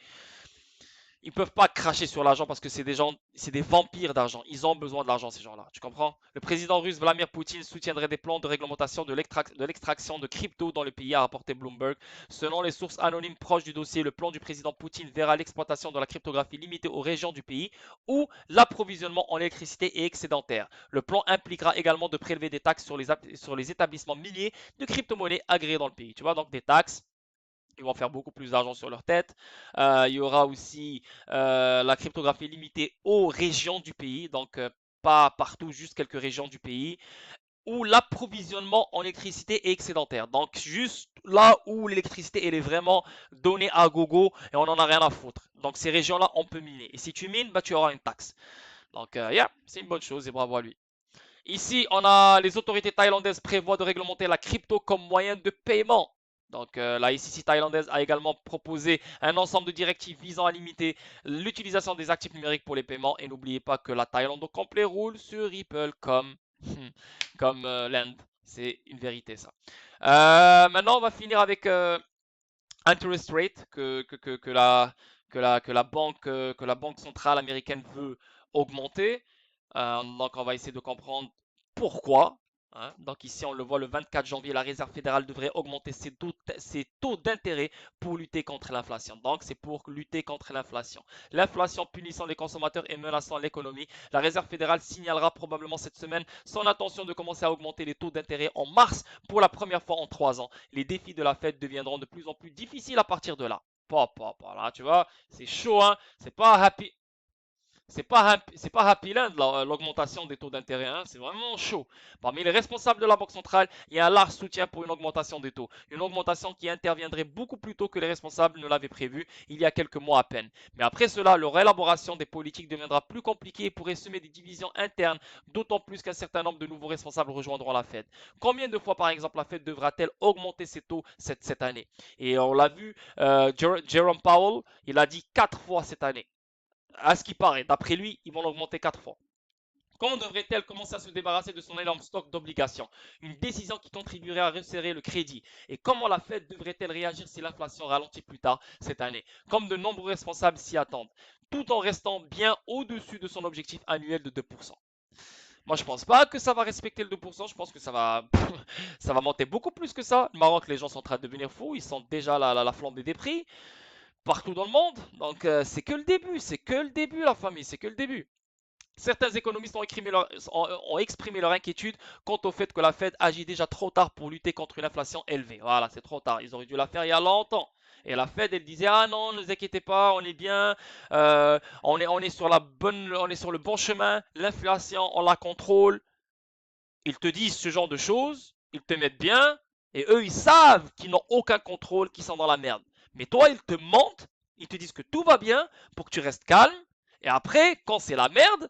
ils peuvent pas cracher sur l'argent parce que c'est des gens, c'est des vampires d'argent. Ils ont besoin de l'argent, ces gens-là. Tu comprends? Le président russe Vladimir Poutine soutiendrait des plans de réglementation de l'extraction de crypto dans le pays, a rapporté Bloomberg. Selon les sources anonymes proches du dossier, le plan du président Poutine verra l'exploitation de la cryptographie limitée aux régions du pays où l'approvisionnement en électricité est excédentaire. Le plan impliquera également de prélever des taxes sur les établissements miniers de crypto-monnaies agréés dans le pays. Tu vois, donc des taxes. Ils vont faire beaucoup plus d'argent sur leur tête. Il y aura aussi la cryptographie limitée aux régions du pays, donc pas partout, juste quelques régions du pays, où l'approvisionnement en électricité est excédentaire. Donc juste là où l'électricité elle est vraiment donnée à gogo et on n'en a rien à foutre. Donc ces régions-là, on peut miner. Et si tu mines, bah, tu auras une taxe. Donc yeah, c'est une bonne chose et bravo à lui. Ici, on a les autorités thaïlandaises prévoient de réglementer la crypto comme moyen de paiement. Donc la SEC thaïlandaise a également proposé un ensemble de directives visant à limiter l'utilisation des actifs numériques pour les paiements. Et n'oubliez pas que la Thaïlande au complet roule sur Ripple comme Land. C'est une vérité ça. Maintenant, on va finir avec interest rate que la banque centrale américaine veut augmenter. Donc, on va essayer de comprendre pourquoi. Hein. Donc, ici, on le voit le 24 janvier, la Réserve fédérale devrait augmenter ses taux d'intérêt pour lutter contre l'inflation. Donc, c'est pour lutter contre l'inflation. L'inflation punissant les consommateurs et menaçant l'économie. La Réserve fédérale signalera probablement cette semaine son intention de commencer à augmenter les taux d'intérêt en mars pour la première fois en 3 ans. Les défis de la Fed deviendront de plus en plus difficiles à partir de là. Là, tu vois, c'est chaud, hein. C'est pas Happy Land, l'augmentation des taux d'intérêt, hein, c'est vraiment chaud. Parmi les responsables de la Banque centrale, il y a un large soutien pour une augmentation des taux. Une augmentation qui interviendrait beaucoup plus tôt que les responsables ne l'avaient prévu il y a quelques mois à peine. Mais après cela, leur élaboration des politiques deviendra plus compliquée et pourrait semer des divisions internes, d'autant plus qu'un certain nombre de nouveaux responsables rejoindront la Fed. Combien de fois, par exemple, la Fed devra-t-elle augmenter ses taux cette année? Et on l'a vu, Jerome Powell, il a dit 4 fois cette année. À ce qui paraît, d'après lui, ils vont l'augmenter 4 fois. Quand devrait-elle commencer à se débarrasser de son énorme stock d'obligations? Une décision qui contribuerait à resserrer le crédit. Et comment la Fed devrait-elle réagir si l'inflation ralentit plus tard cette année? Comme de nombreux responsables s'y attendent, tout en restant bien au-dessus de son objectif annuel de 2%. Moi, je pense pas que ça va respecter le 2%. Je pense que ça va, ça va monter beaucoup plus que ça. Le Maroc, les gens sont en train de devenir fous. Ils sentent déjà la flambée des prix partout dans le monde. Donc, c'est que le début. C'est que le début, la famille. C'est que le début. Certains économistes ont exprimé leur inquiétude quant au fait que la Fed agit déjà trop tard pour lutter contre une inflation élevée. Voilà, c'est trop tard. Ils auraient dû la faire il y a longtemps. Et la Fed, elle disait, ah non, ne vous inquiétez pas, on est bien, on est sur on est sur le bon chemin, l'inflation, on la contrôle. Ils te disent ce genre de choses, ils te mettent bien, et eux, ils savent qu'ils n'ont aucun contrôle, qu'ils sont dans la merde. Mais toi, ils te mentent, ils te disent que tout va bien pour que tu restes calme, et après, quand c'est la merde,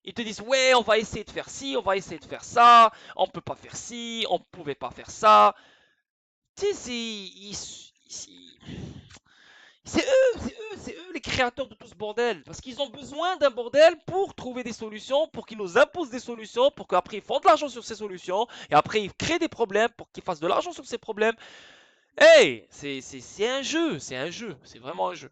ils te disent ouais, on va essayer de faire ci, on va essayer de faire ça, on peut pas faire ci, on pouvait pas faire ça. Tu sais, c'est eux les créateurs de tout ce bordel. Parce qu'ils ont besoin d'un bordel pour trouver des solutions, pour qu'ils nous imposent des solutions, pour qu'après ils font de l'argent sur ces solutions, et après ils créent des problèmes pour qu'ils fassent de l'argent sur ces problèmes. Hey, c'est un jeu, c'est vraiment un jeu.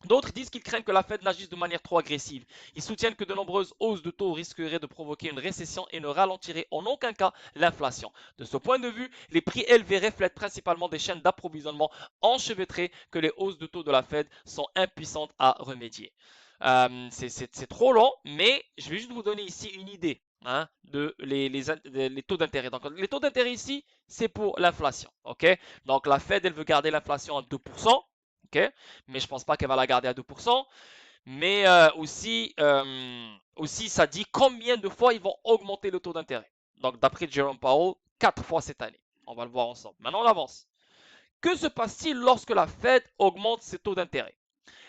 D'autres disent qu'ils craignent que la Fed n'agisse de manière trop agressive. Ils soutiennent que de nombreuses hausses de taux risqueraient de provoquer une récession et ne ralentiraient en aucun cas l'inflation. De ce point de vue, les prix élevés reflètent principalement des chaînes d'approvisionnement enchevêtrées que les hausses de taux de la Fed sont impuissantes à remédier. C'est trop long, mais je vais juste vous donner ici une idée hein, de les taux d'intérêt. Donc, les taux d'intérêt ici, c'est pour l'inflation. Okay. Donc, la Fed, elle veut garder l'inflation à 2%. Okay, mais je pense pas qu'elle va la garder à 2%. Mais aussi, ça dit combien de fois ils vont augmenter le taux d'intérêt. Donc, d'après Jerome Powell, 4 fois cette année. On va le voir ensemble. Maintenant, on avance. Que se passe-t-il lorsque la Fed augmente ses taux d'intérêt?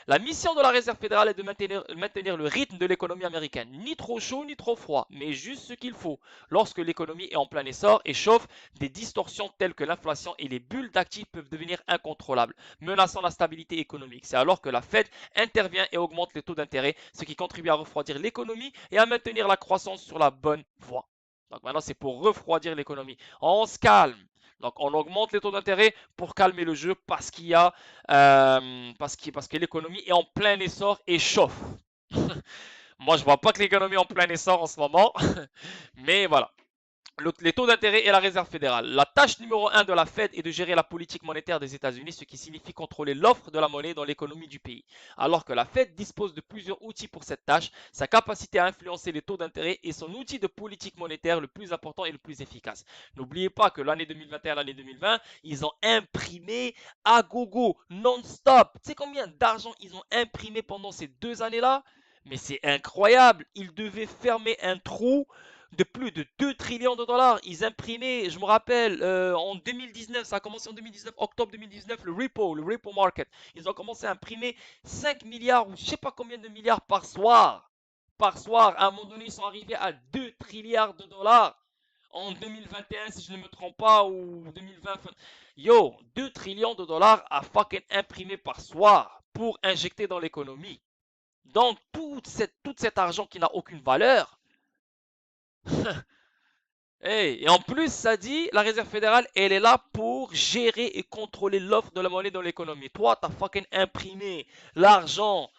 La mission de la Réserve fédérale est de maintenir le rythme de l'économie américaine. Ni trop chaud, ni trop froid, mais juste ce qu'il faut. Lorsque l'économie est en plein essor et chauffe, des distorsions telles que l'inflation et les bulles d'actifs peuvent devenir incontrôlables, menaçant la stabilité économique. C'est alors que la Fed intervient et augmente les taux d'intérêt, ce qui contribue à refroidir l'économie et à maintenir la croissance sur la bonne voie. Donc maintenant, c'est pour refroidir l'économie. On se calme. Donc on augmente les taux d'intérêt pour calmer le jeu parce que l'économie est en plein essor et chauffe. Moi je vois pas que l'économie est en plein essor en ce moment, mais voilà. Les taux d'intérêt et la réserve fédérale. La tâche numéro 1 de la Fed est de gérer la politique monétaire des États-Unis, ce qui signifie contrôler l'offre de la monnaie dans l'économie du pays. Alors que la Fed dispose de plusieurs outils pour cette tâche, sa capacité à influencer les taux d'intérêt est son outil de politique monétaire le plus important et le plus efficace. N'oubliez pas que l'année 2021 et l'année 2020, ils ont imprimé à gogo, non-stop. Tu sais combien d'argent ils ont imprimé pendant ces 2 années-là? Mais c'est incroyable. Ils devaient fermer un trou de plus de 2 trillions de dollars. Ils imprimaient, je me rappelle, en 2019, ça a commencé en 2019, octobre 2019, le repo market. Ils ont commencé à imprimer 5 milliards ou je sais pas combien de milliards par soir. Par soir, à un moment donné, ils sont arrivés à 2 trilliards de dollars. En 2021, si je ne me trompe pas, ou 2020. Yo, 2 trillions de dollars à fucking imprimer par soir pour injecter dans l'économie. Donc, tout cet argent qui n'a aucune valeur. Hey, et en plus, ça dit, la Réserve fédérale, elle est là pour gérer et contrôler l'offre de la monnaie dans l'économie. Toi, t'as fucking imprimé l'argent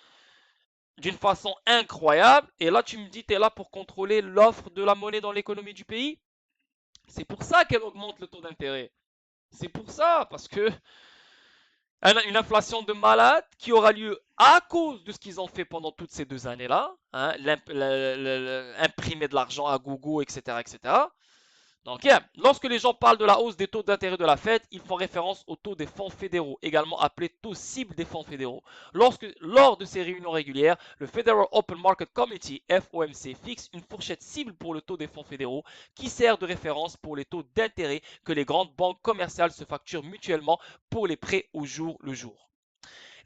d'une façon incroyable, et là, tu me dis, t'es là pour contrôler l'offre de la monnaie dans l'économie du pays. C'est pour ça qu'elle augmente le taux d'intérêt. C'est pour ça, parce que une inflation de malade qui aura lieu à cause de ce qu'ils ont fait pendant toutes ces 2 années-là, hein, imprimer de l'argent à gogo, etc., etc. Donc, yeah, lorsque les gens parlent de la hausse des taux d'intérêt de la Fed, ils font référence au taux des fonds fédéraux, également appelé taux cible des fonds fédéraux. Lors de ces réunions régulières, le Federal Open Market Committee, FOMC, fixe une fourchette cible pour le taux des fonds fédéraux qui sert de référence pour les taux d'intérêt que les grandes banques commerciales se facturent mutuellement pour les prêts au jour le jour.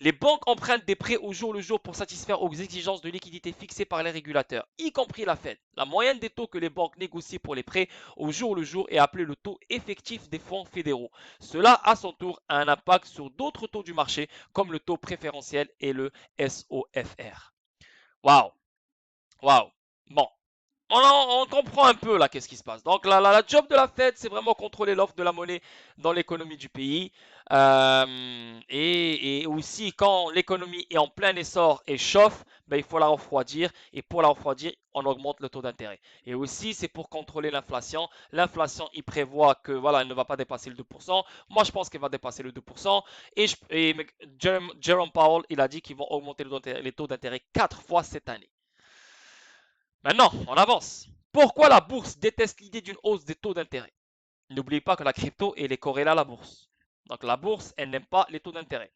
Les banques empruntent des prêts au jour le jour pour satisfaire aux exigences de liquidité fixées par les régulateurs, y compris la Fed. La moyenne des taux que les banques négocient pour les prêts au jour le jour est appelée le taux effectif des fonds fédéraux. Cela, à son tour, a un impact sur d'autres taux du marché, comme le taux préférentiel et le SOFR. Waouh, waouh. Bon, on comprend un peu là qu'est-ce qui se passe. Donc la job de la Fed, c'est vraiment contrôler l'offre de la monnaie dans l'économie du pays. Et aussi quand l'économie est en plein essor et chauffe, ben, il faut la refroidir. Et pour la refroidir, on augmente le taux d'intérêt. Et aussi, c'est pour contrôler l'inflation. L'inflation, il prévoit que voilà, elle ne va pas dépasser le 2%. Moi, je pense qu'elle va dépasser le 2%. Et Jerome Powell, il a dit qu'ils vont augmenter les taux d'intérêt 4 fois cette année. Maintenant, on avance. Pourquoi la bourse déteste l'idée d'une hausse des taux d'intérêt? N'oubliez pas que la crypto, elle est corrélée à la bourse. Donc la bourse, elle n'aime pas les taux d'intérêt.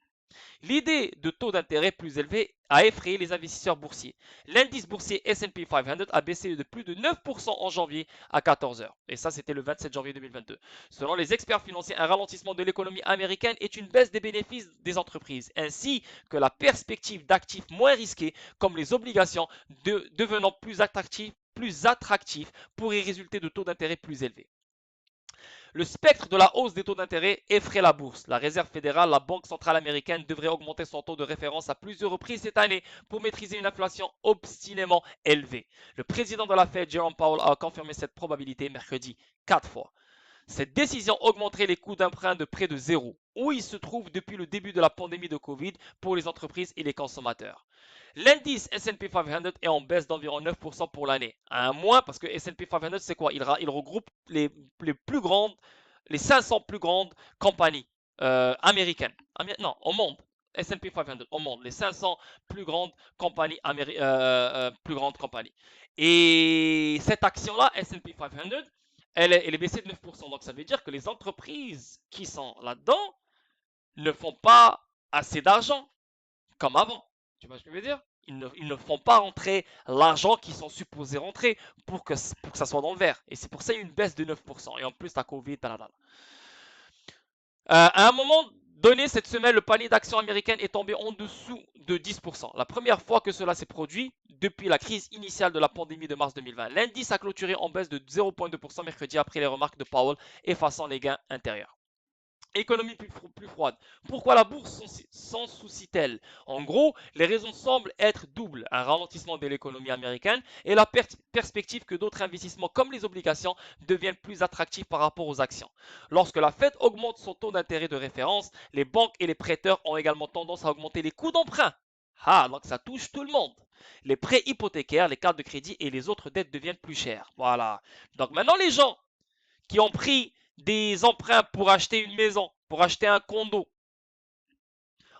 L'idée de taux d'intérêt plus élevés a effrayé les investisseurs boursiers. L'indice boursier S&P 500 a baissé de plus de 9% en janvier à 14 heures. Et ça, c'était le 27 janvier 2022. Selon les experts financiers, un ralentissement de l'économie américaine est une baisse des bénéfices des entreprises, ainsi que la perspective d'actifs moins risqués, comme les obligations, devenant plus attractifs pourrait résulter de taux d'intérêt plus élevés. Le spectre de la hausse des taux d'intérêt effraie la bourse. La Réserve fédérale, la Banque centrale américaine, devrait augmenter son taux de référence à plusieurs reprises cette année pour maîtriser une inflation obstinément élevée. Le président de la Fed, Jerome Powell, a confirmé cette probabilité mercredi 4 fois. Cette décision augmenterait les coûts d'emprunt de près de zéro, où ils se trouvent depuis le début de la pandémie de Covid pour les entreprises et les consommateurs. L'indice S&P 500 est en baisse d'environ 9% pour l'année. À un moins, parce que S&P 500, c'est quoi? Il regroupe plus grandes, les 500 plus grandes compagnies américaines. Non, au monde. S&P 500 au monde, les 500 plus grandes compagnies, plus grandes compagnies. Et cette action-là, S&P 500, elle est baissée de 9%. Donc ça veut dire que les entreprises qui sont là-dedans ne font pas assez d'argent comme avant. Tu vois ce que je veux dire? Ils ne font pas rentrer l'argent qu'ils sont supposés rentrer pour que ça soit dans le vert. Et c'est pour ça qu'il y a une baisse de 9%. Et en plus, la Covid, à un moment donné, cette semaine, le panier d'actions américaines est tombé en dessous de 10%. La première fois que cela s'est produit depuis la crise initiale de la pandémie de mars 2020. L'indice a clôturé en baisse de 0,2% mercredi après les remarques de Powell effaçant les gains intérieurs. Économie plus froide. Pourquoi la bourse s'en soucie-t-elle? En gros, les raisons semblent être doubles. Un ralentissement de l'économie américaine et la perspective que d'autres investissements comme les obligations deviennent plus attractifs par rapport aux actions. Lorsque la Fed augmente son taux d'intérêt de référence, les banques et les prêteurs ont également tendance à augmenter les coûts d'emprunt. Ah, donc ça touche tout le monde. Les prêts hypothécaires, les cartes de crédit et les autres dettes deviennent plus chères. Voilà. Donc maintenant, les gens qui ont pris des emprunts pour acheter une maison, pour acheter un condo,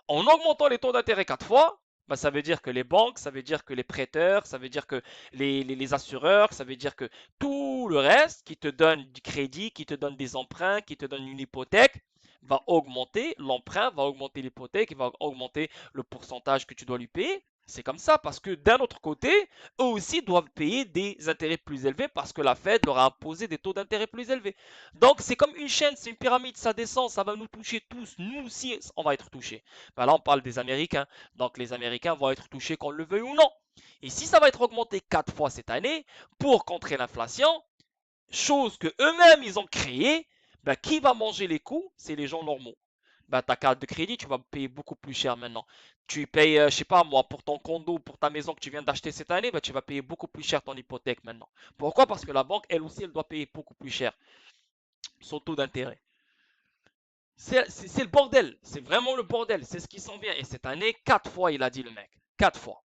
en augmentant les taux d'intérêt 4 fois, bah, ça veut dire que les banques, ça veut dire que les prêteurs, ça veut dire que les assureurs, ça veut dire que tout le reste qui te donne du crédit, qui te donne des emprunts, qui te donne une hypothèque, va augmenter, l'emprunt va augmenter l'hypothèque, il va augmenter le pourcentage que tu dois lui payer. C'est comme ça parce que d'un autre côté, eux aussi doivent payer des intérêts plus élevés parce que la Fed leur a imposé des taux d'intérêt plus élevés. Donc c'est comme une chaîne, c'est une pyramide, ça descend, ça va nous toucher tous. Nous aussi, on va être touchés. Ben là, on parle des Américains. Donc les Américains vont être touchés qu'on le veuille ou non. Et si ça va être augmenté 4 fois cette année pour contrer l'inflation, chose que eux-mêmes ils ont créée, ben, qui va manger les coûts? C'est les gens normaux. Ben, ta carte de crédit, tu vas payer beaucoup plus cher maintenant. Tu payes, je sais pas moi, pour ton condo, pour ta maison que tu viens d'acheter cette année, ben, tu vas payer beaucoup plus cher ton hypothèque maintenant. Pourquoi? Parce que la banque, elle aussi, elle doit payer beaucoup plus cher son taux d'intérêt. C'est le bordel, c'est vraiment le bordel, c'est ce qui s'en vient. Et cette année, 4 fois, il a dit le mec. 4 fois.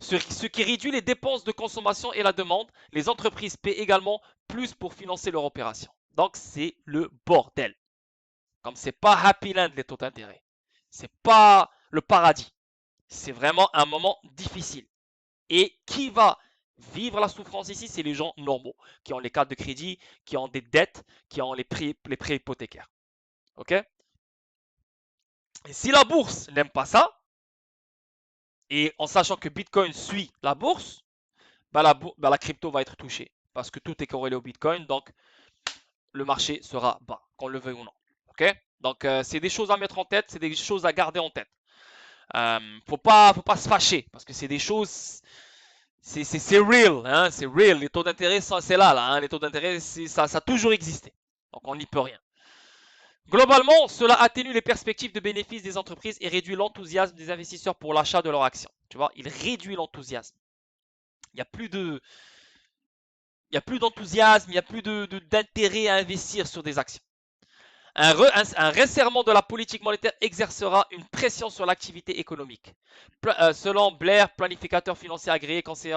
Ce qui réduit les dépenses de consommation et la demande. Les entreprises paient également plus pour financer leur opération. Donc c'est le bordel. Comme c'est pas Happy Land les taux d'intérêt. C'est pas le paradis. C'est vraiment un moment difficile. Et qui va vivre la souffrance ici? C'est les gens normaux, qui ont les cartes de crédit, qui ont des dettes, qui ont les prêts hypothécaires. Ok? Et si la bourse n'aime pas ça, et en sachant que Bitcoin suit la bourse, bah la crypto va être touchée. Parce que tout est corrélé au Bitcoin, donc le marché sera bas, qu'on le veuille ou non. Ok? Donc c'est des choses à mettre en tête, c'est des choses à garder en tête. Faut pas se fâcher, parce que c'est des choses, c'est real, hein, c'est real. Les taux d'intérêt, c'est là, hein, les taux d'intérêt, ça a toujours existé. Donc on n'y peut rien. Globalement, cela atténue les perspectives de bénéfices des entreprises et réduit l'enthousiasme des investisseurs pour l'achat de leurs actions. Tu vois, il réduit l'enthousiasme. Il n'y a plus de, il y a plus d'enthousiasme, il n'y a plus d'intérêt à investir sur des actions. Un resserrement de la politique monétaire exercera une pression sur l'activité économique. Selon Blair, planificateur financier agréé, conseiller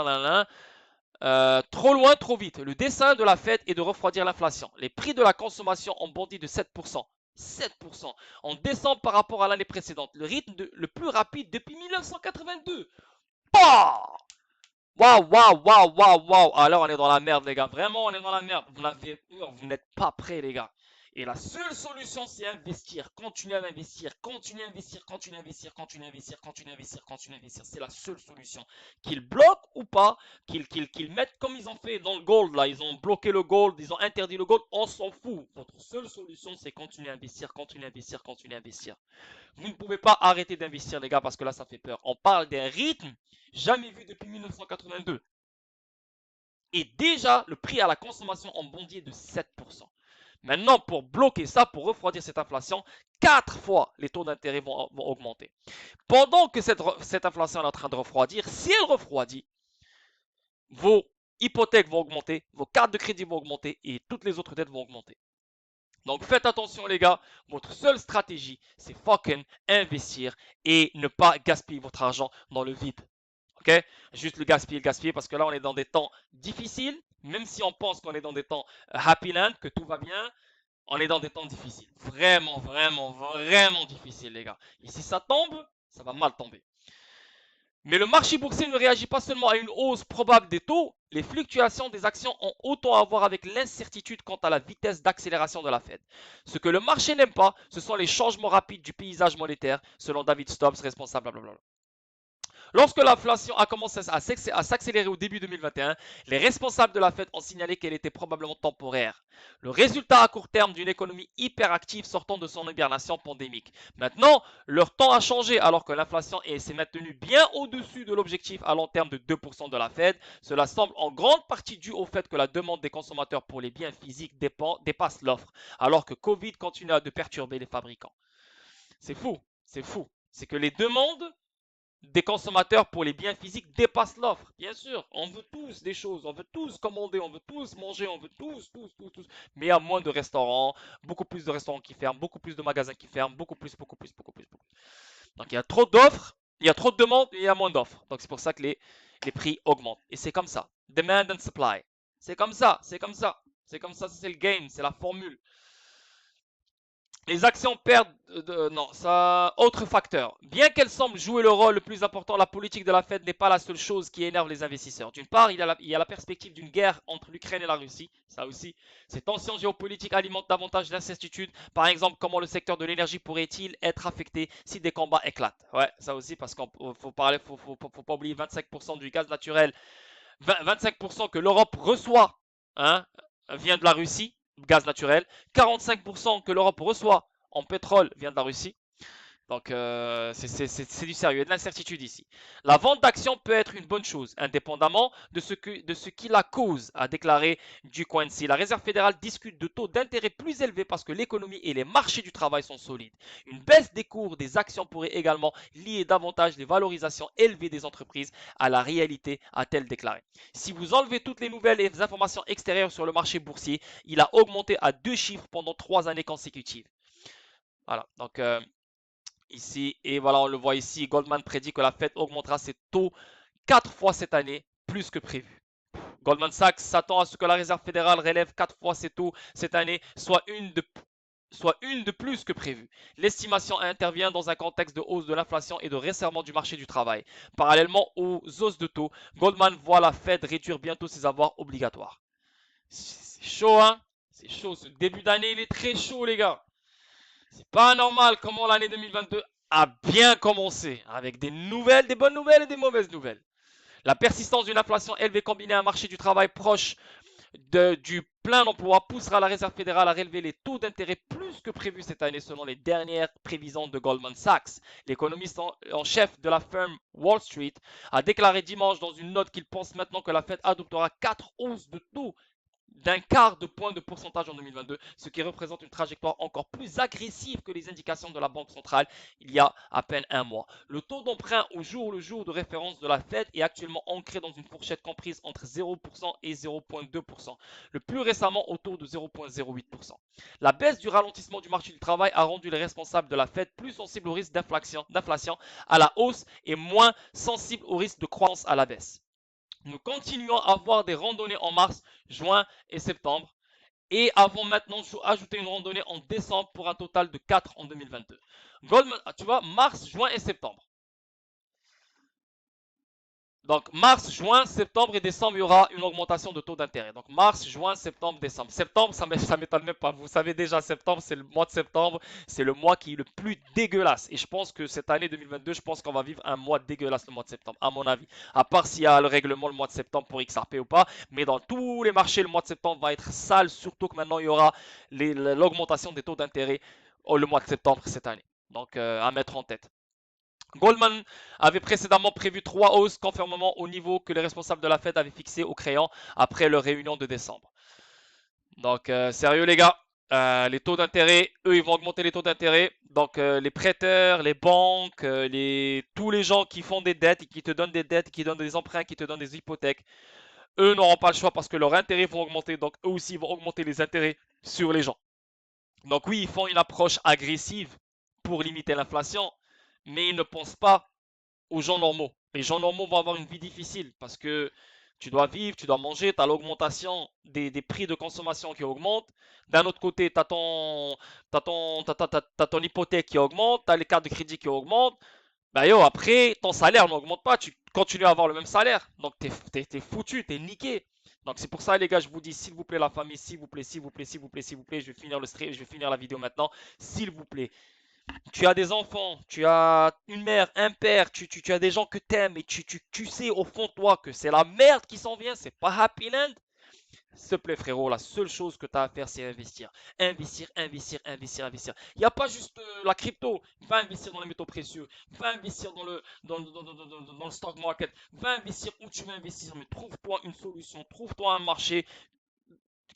trop loin, trop vite. Le dessein de la Fed est de refroidir l'inflation. Les prix de la consommation ont bondi de 7%. 7% en décembre par rapport à l'année précédente. Le rythme le plus rapide depuis 1982. Bah! Waouh, waouh, waouh, waouh, waouh. Alors on est dans la merde, les gars. Vraiment, on est dans la merde. Vous n'avez peur, vous n'êtes pas prêts, les gars. Et la seule solution, c'est investir. Continuer à investir, continuer à investir, continuer à investir, continuer à investir, continuer à investir, continuer à investir. C'est la seule solution. Qu'ils bloquent ou pas, qu'ils mettent comme ils ont fait dans le gold, là. Ils ont bloqué le gold, ils ont interdit le gold. On s'en fout. Votre seule solution, c'est continuer à investir, continuer à investir, continuer à investir. Vous ne pouvez pas arrêter d'investir, les gars, parce que là, ça fait peur. On parle d'un rythme jamais vu depuis 1982. Et déjà, le prix à la consommation a bondi de 7%. Maintenant, pour bloquer ça, pour refroidir cette inflation, 4 fois les taux d'intérêt vont augmenter. Pendant que cette inflation est en train de refroidir, si elle refroidit, vos hypothèques vont augmenter, vos cartes de crédit vont augmenter et toutes les autres dettes vont augmenter. Donc faites attention les gars, votre seule stratégie, c'est fucking investir et ne pas gaspiller votre argent dans le vide. Ok? Juste le gaspiller, parce que là on est dans des temps difficiles, même si on pense qu'on est dans des temps happy land, que tout va bien, on est dans des temps difficiles. Vraiment, vraiment, vraiment difficiles les gars. Et si ça tombe, ça va mal tomber. Mais le marché boursier ne réagit pas seulement à une hausse probable des taux, les fluctuations des actions ont autant à voir avec l'incertitude quant à la vitesse d'accélération de la Fed. Ce que le marché n'aime pas, ce sont les changements rapides du paysage monétaire, selon David Stubbs, responsable, blablabla. Lorsque l'inflation a commencé à s'accélérer au début 2021, les responsables de la Fed ont signalé qu'elle était probablement temporaire. Le résultat à court terme d'une économie hyperactive sortant de son hibernation pandémique. Maintenant, leur temps a changé alors que l'inflation s'est maintenue bien au-dessus de l'objectif à long terme de 2% de la Fed. Cela semble en grande partie dû au fait que la demande des consommateurs pour les biens physiques dépasse l'offre, alors que Covid continue à perturber les fabricants. C'est fou, c'est fou. C'est que les demandes des consommateurs pour les biens physiques dépassent l'offre. Bien sûr, on veut tous des choses, on veut tous commander, on veut tous manger, on veut tous. Mais il y a moins de restaurants, beaucoup plus de restaurants qui ferment, beaucoup plus de magasins qui ferment, beaucoup plus. Donc il y a trop d'offres, il y a trop de demandes et il y a moins d'offres. Donc c'est pour ça que les prix augmentent. Et c'est comme ça. Demand and supply. C'est comme ça, c'est comme ça. C'est comme ça, c'est le game, c'est la formule. Les actions perdent. Non, ça. Autre facteur. Bien qu'elle semble jouer le rôle le plus important, la politique de la Fed n'est pas la seule chose qui énerve les investisseurs. D'une part, il y a la perspective d'une guerre entre l'Ukraine et la Russie. Ça aussi. Ces tensions géopolitiques alimentent davantage d'incertitudes. Par exemple, comment le secteur de l'énergie pourrait-il être affecté si des combats éclatent? Ouais, ça aussi, parce qu'il faut pas oublier 25% du gaz naturel 25% que l'Europe reçoit, hein, vient de la Russie, gaz naturel. 45% que l'Europe reçoit en pétrole vient de la Russie. Donc, c'est du sérieux, il y a de l'incertitude ici. La vente d'actions peut être une bonne chose, indépendamment de ce qui la cause, a déclaré Duquesne. La Réserve fédérale discute de taux d'intérêt plus élevés parce que l'économie et les marchés du travail sont solides. Une baisse des cours des actions pourrait également lier davantage les valorisations élevées des entreprises à la réalité, a-t-elle déclaré. Si vous enlevez toutes les nouvelles et les informations extérieures sur le marché boursier, il a augmenté à 2 chiffres pendant 3 années consécutives. Voilà, donc ici, et voilà, on le voit ici, Goldman prédit que la Fed augmentera ses taux 4 fois cette année, plus que prévu. Goldman Sachs s'attend à ce que la Réserve fédérale relève 4 fois ses taux cette année, soit une de plus que prévu. L'estimation intervient dans un contexte de hausse de l'inflation et de resserrement du marché du travail. Parallèlement aux hausses de taux, Goldman voit la Fed réduire bientôt ses avoirs obligatoires. C'est chaud, hein? C'est chaud. Ce début d'année, il est très chaud, les gars. C'est pas normal comment l'année 2022 a bien commencé, avec des nouvelles, des bonnes nouvelles et des mauvaises nouvelles. La persistance d'une inflation élevée combinée à un marché du travail proche du plein emploi poussera la Réserve fédérale à relever les taux d'intérêt plus que prévu cette année selon les dernières prévisions de Goldman Sachs. L'économiste en chef de la firme Wall Street a déclaré dimanche dans une note qu'il pense maintenant que la Fed adoptera 4 hausses de taux d'un quart de point de pourcentage en 2022, ce qui représente une trajectoire encore plus agressive que les indications de la Banque centrale il y a à peine un mois. Le taux d'emprunt au jour le jour de référence de la Fed est actuellement ancré dans une fourchette comprise entre 0% et 0,2%, le plus récemment autour de 0,08%. La baisse du ralentissement du marché du travail a rendu les responsables de la Fed plus sensibles au risque d'inflation à la hausse et moins sensibles au risque de croissance à la baisse. Nous continuons à avoir des randonnées en mars, juin et septembre et avons maintenant ajouté une randonnée en décembre pour un total de 4 en 2022. Goldman, tu vois, mars, juin et septembre. Donc mars, juin, septembre et décembre, il y aura une augmentation de taux d'intérêt. Donc mars, juin, septembre, décembre. Septembre, ça m'étonne même pas. Vous savez déjà, septembre, c'est le mois de septembre. C'est le mois qui est le plus dégueulasse. Et je pense que cette année 2022, je pense qu'on va vivre un mois dégueulasse le mois de septembre, à mon avis. À part s'il y a le règlement le mois de septembre pour XRP ou pas. Mais dans tous les marchés, le mois de septembre va être sale. Surtout que maintenant, il y aura l'augmentation des taux d'intérêt le mois de septembre cette année. Donc à mettre en tête. Goldman avait précédemment prévu 3 hausses conformément au niveau que les responsables de la Fed avaient fixé au créant après leur réunion de décembre. Donc, sérieux les gars, les taux d'intérêt, eux, ils vont augmenter les taux d'intérêt. Donc, les prêteurs, les banques, tous les gens qui font des dettes et qui te donnent des dettes, qui donnent des emprunts, qui te donnent des hypothèques, eux n'auront pas le choix parce que leurs intérêts vont augmenter. Donc, eux aussi vont augmenter les intérêts sur les gens. Donc, oui, ils font une approche agressive pour limiter l'inflation, mais ils ne pensent pas aux gens normaux. Les gens normaux vont avoir une vie difficile parce que tu dois vivre, tu dois manger, tu as l'augmentation des prix de consommation qui augmentent. D'un autre côté, tu as, ton hypothèque qui augmente, tu as les cartes de crédit qui augmentent. Bah yo, après, ton salaire n'augmente pas, tu continues à avoir le même salaire. Donc, t'es foutu, t'es niqué. Donc, c'est pour ça, les gars, je vous dis, s'il vous plaît, la famille, s'il vous plaît, s'il vous plaît, s'il vous plaît, s'il vous plaît, je vais finir le stream, je vais finir la vidéo maintenant. S'il vous plaît, tu as des enfants, tu as une mère, un père, tu as des gens que tu aimes et tu sais au fond de toi que c'est la merde qui s'en vient, c'est pas Happy Land. S'il te plaît, frérot, la seule chose que tu as à faire, c'est investir. Investir, investir, investir, investir. Il n'y a pas juste la crypto. Va investir dans les métaux précieux. Va investir dans le stock market. Va investir où tu veux investir. Mais trouve-toi une solution. Trouve-toi un marché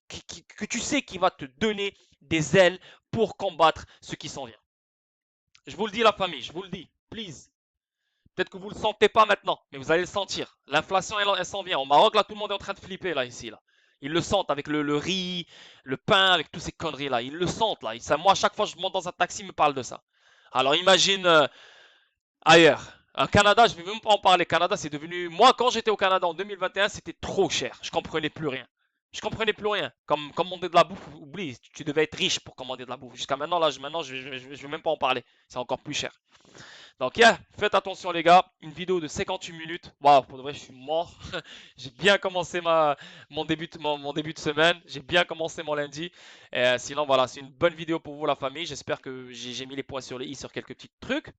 que tu sais qui va te donner des ailes pour combattre ce qui s'en vient. Je vous le dis, la famille, je vous le dis, please. Peut-être que vous ne le sentez pas maintenant, mais vous allez le sentir. L'inflation, elle s'en vient. Au Maroc, là, tout le monde est en train de flipper, là, ici, là. Ils le sentent avec le riz, le pain, avec toutes ces conneries-là. Ils le sentent, là. Moi, à chaque fois que je monte dans un taxi, ils me parlent de ça. Alors, imagine ailleurs. En Canada, je ne vais même pas en parler. Canada, c'est devenu. Moi, quand j'étais au Canada en 2021, c'était trop cher. Je comprenais plus rien. Je comprenais plus rien. Comme commander de la bouffe, oublie, tu devais être riche pour commander de la bouffe. Jusqu'à maintenant, là, je vais même pas en parler. C'est encore plus cher. Donc, yeah, faites attention les gars. Une vidéo de 58 minutes. Waouh, pour de vrai, je suis mort. J'ai bien commencé mon début de semaine. J'ai bien commencé mon lundi. Sinon, voilà, c'est une bonne vidéo pour vous, la famille. J'espère que j'ai mis les points sur les i sur quelques petits trucs.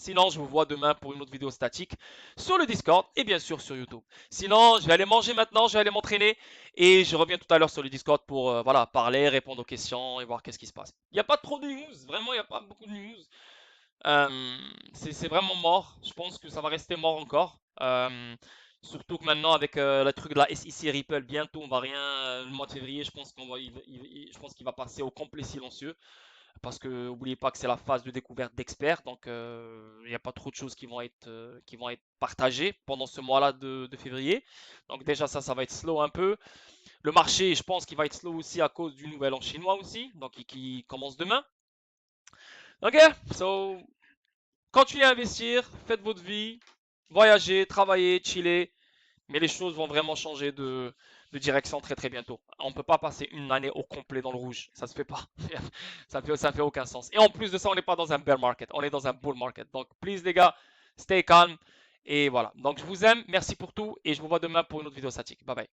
Sinon, je vous vois demain pour une autre vidéo statique sur le Discord et bien sûr sur YouTube. Sinon, je vais aller manger maintenant, je vais aller m'entraîner et je reviens tout à l'heure sur le Discord pour voilà, parler, répondre aux questions et voir qu'est-ce qui se passe. Il n'y a pas trop de news, vraiment, il n'y a pas beaucoup de news. C'est vraiment mort. Je pense que ça va rester mort encore. Surtout que maintenant, avec le truc de la SEC Ripple, bientôt, on va rien. Le mois de février, je pense je pense qu'il va passer au complet silencieux. Parce que n'oubliez pas que c'est la phase de découverte d'experts, donc il n'y a pas trop de choses qui vont être partagées pendant ce mois-là de février. Donc déjà ça va être slow un peu. Le marché, je pense qu'il va être slow aussi à cause du nouvel an chinois aussi, donc qui commence demain. Ok, so continuez à investir, faites votre vie, voyagez, travaillez, chillez, mais les choses vont vraiment changer de direction très très bientôt. On ne peut pas passer une année au complet dans le rouge, ça se fait pas. Ça fait aucun sens. Et en plus de ça, on n'est pas dans un bear market, on est dans un bull market. Donc, please les gars, stay calm. Et voilà. Donc, je vous aime, merci pour tout et je vous vois demain pour une autre vidéo statique. Bye bye.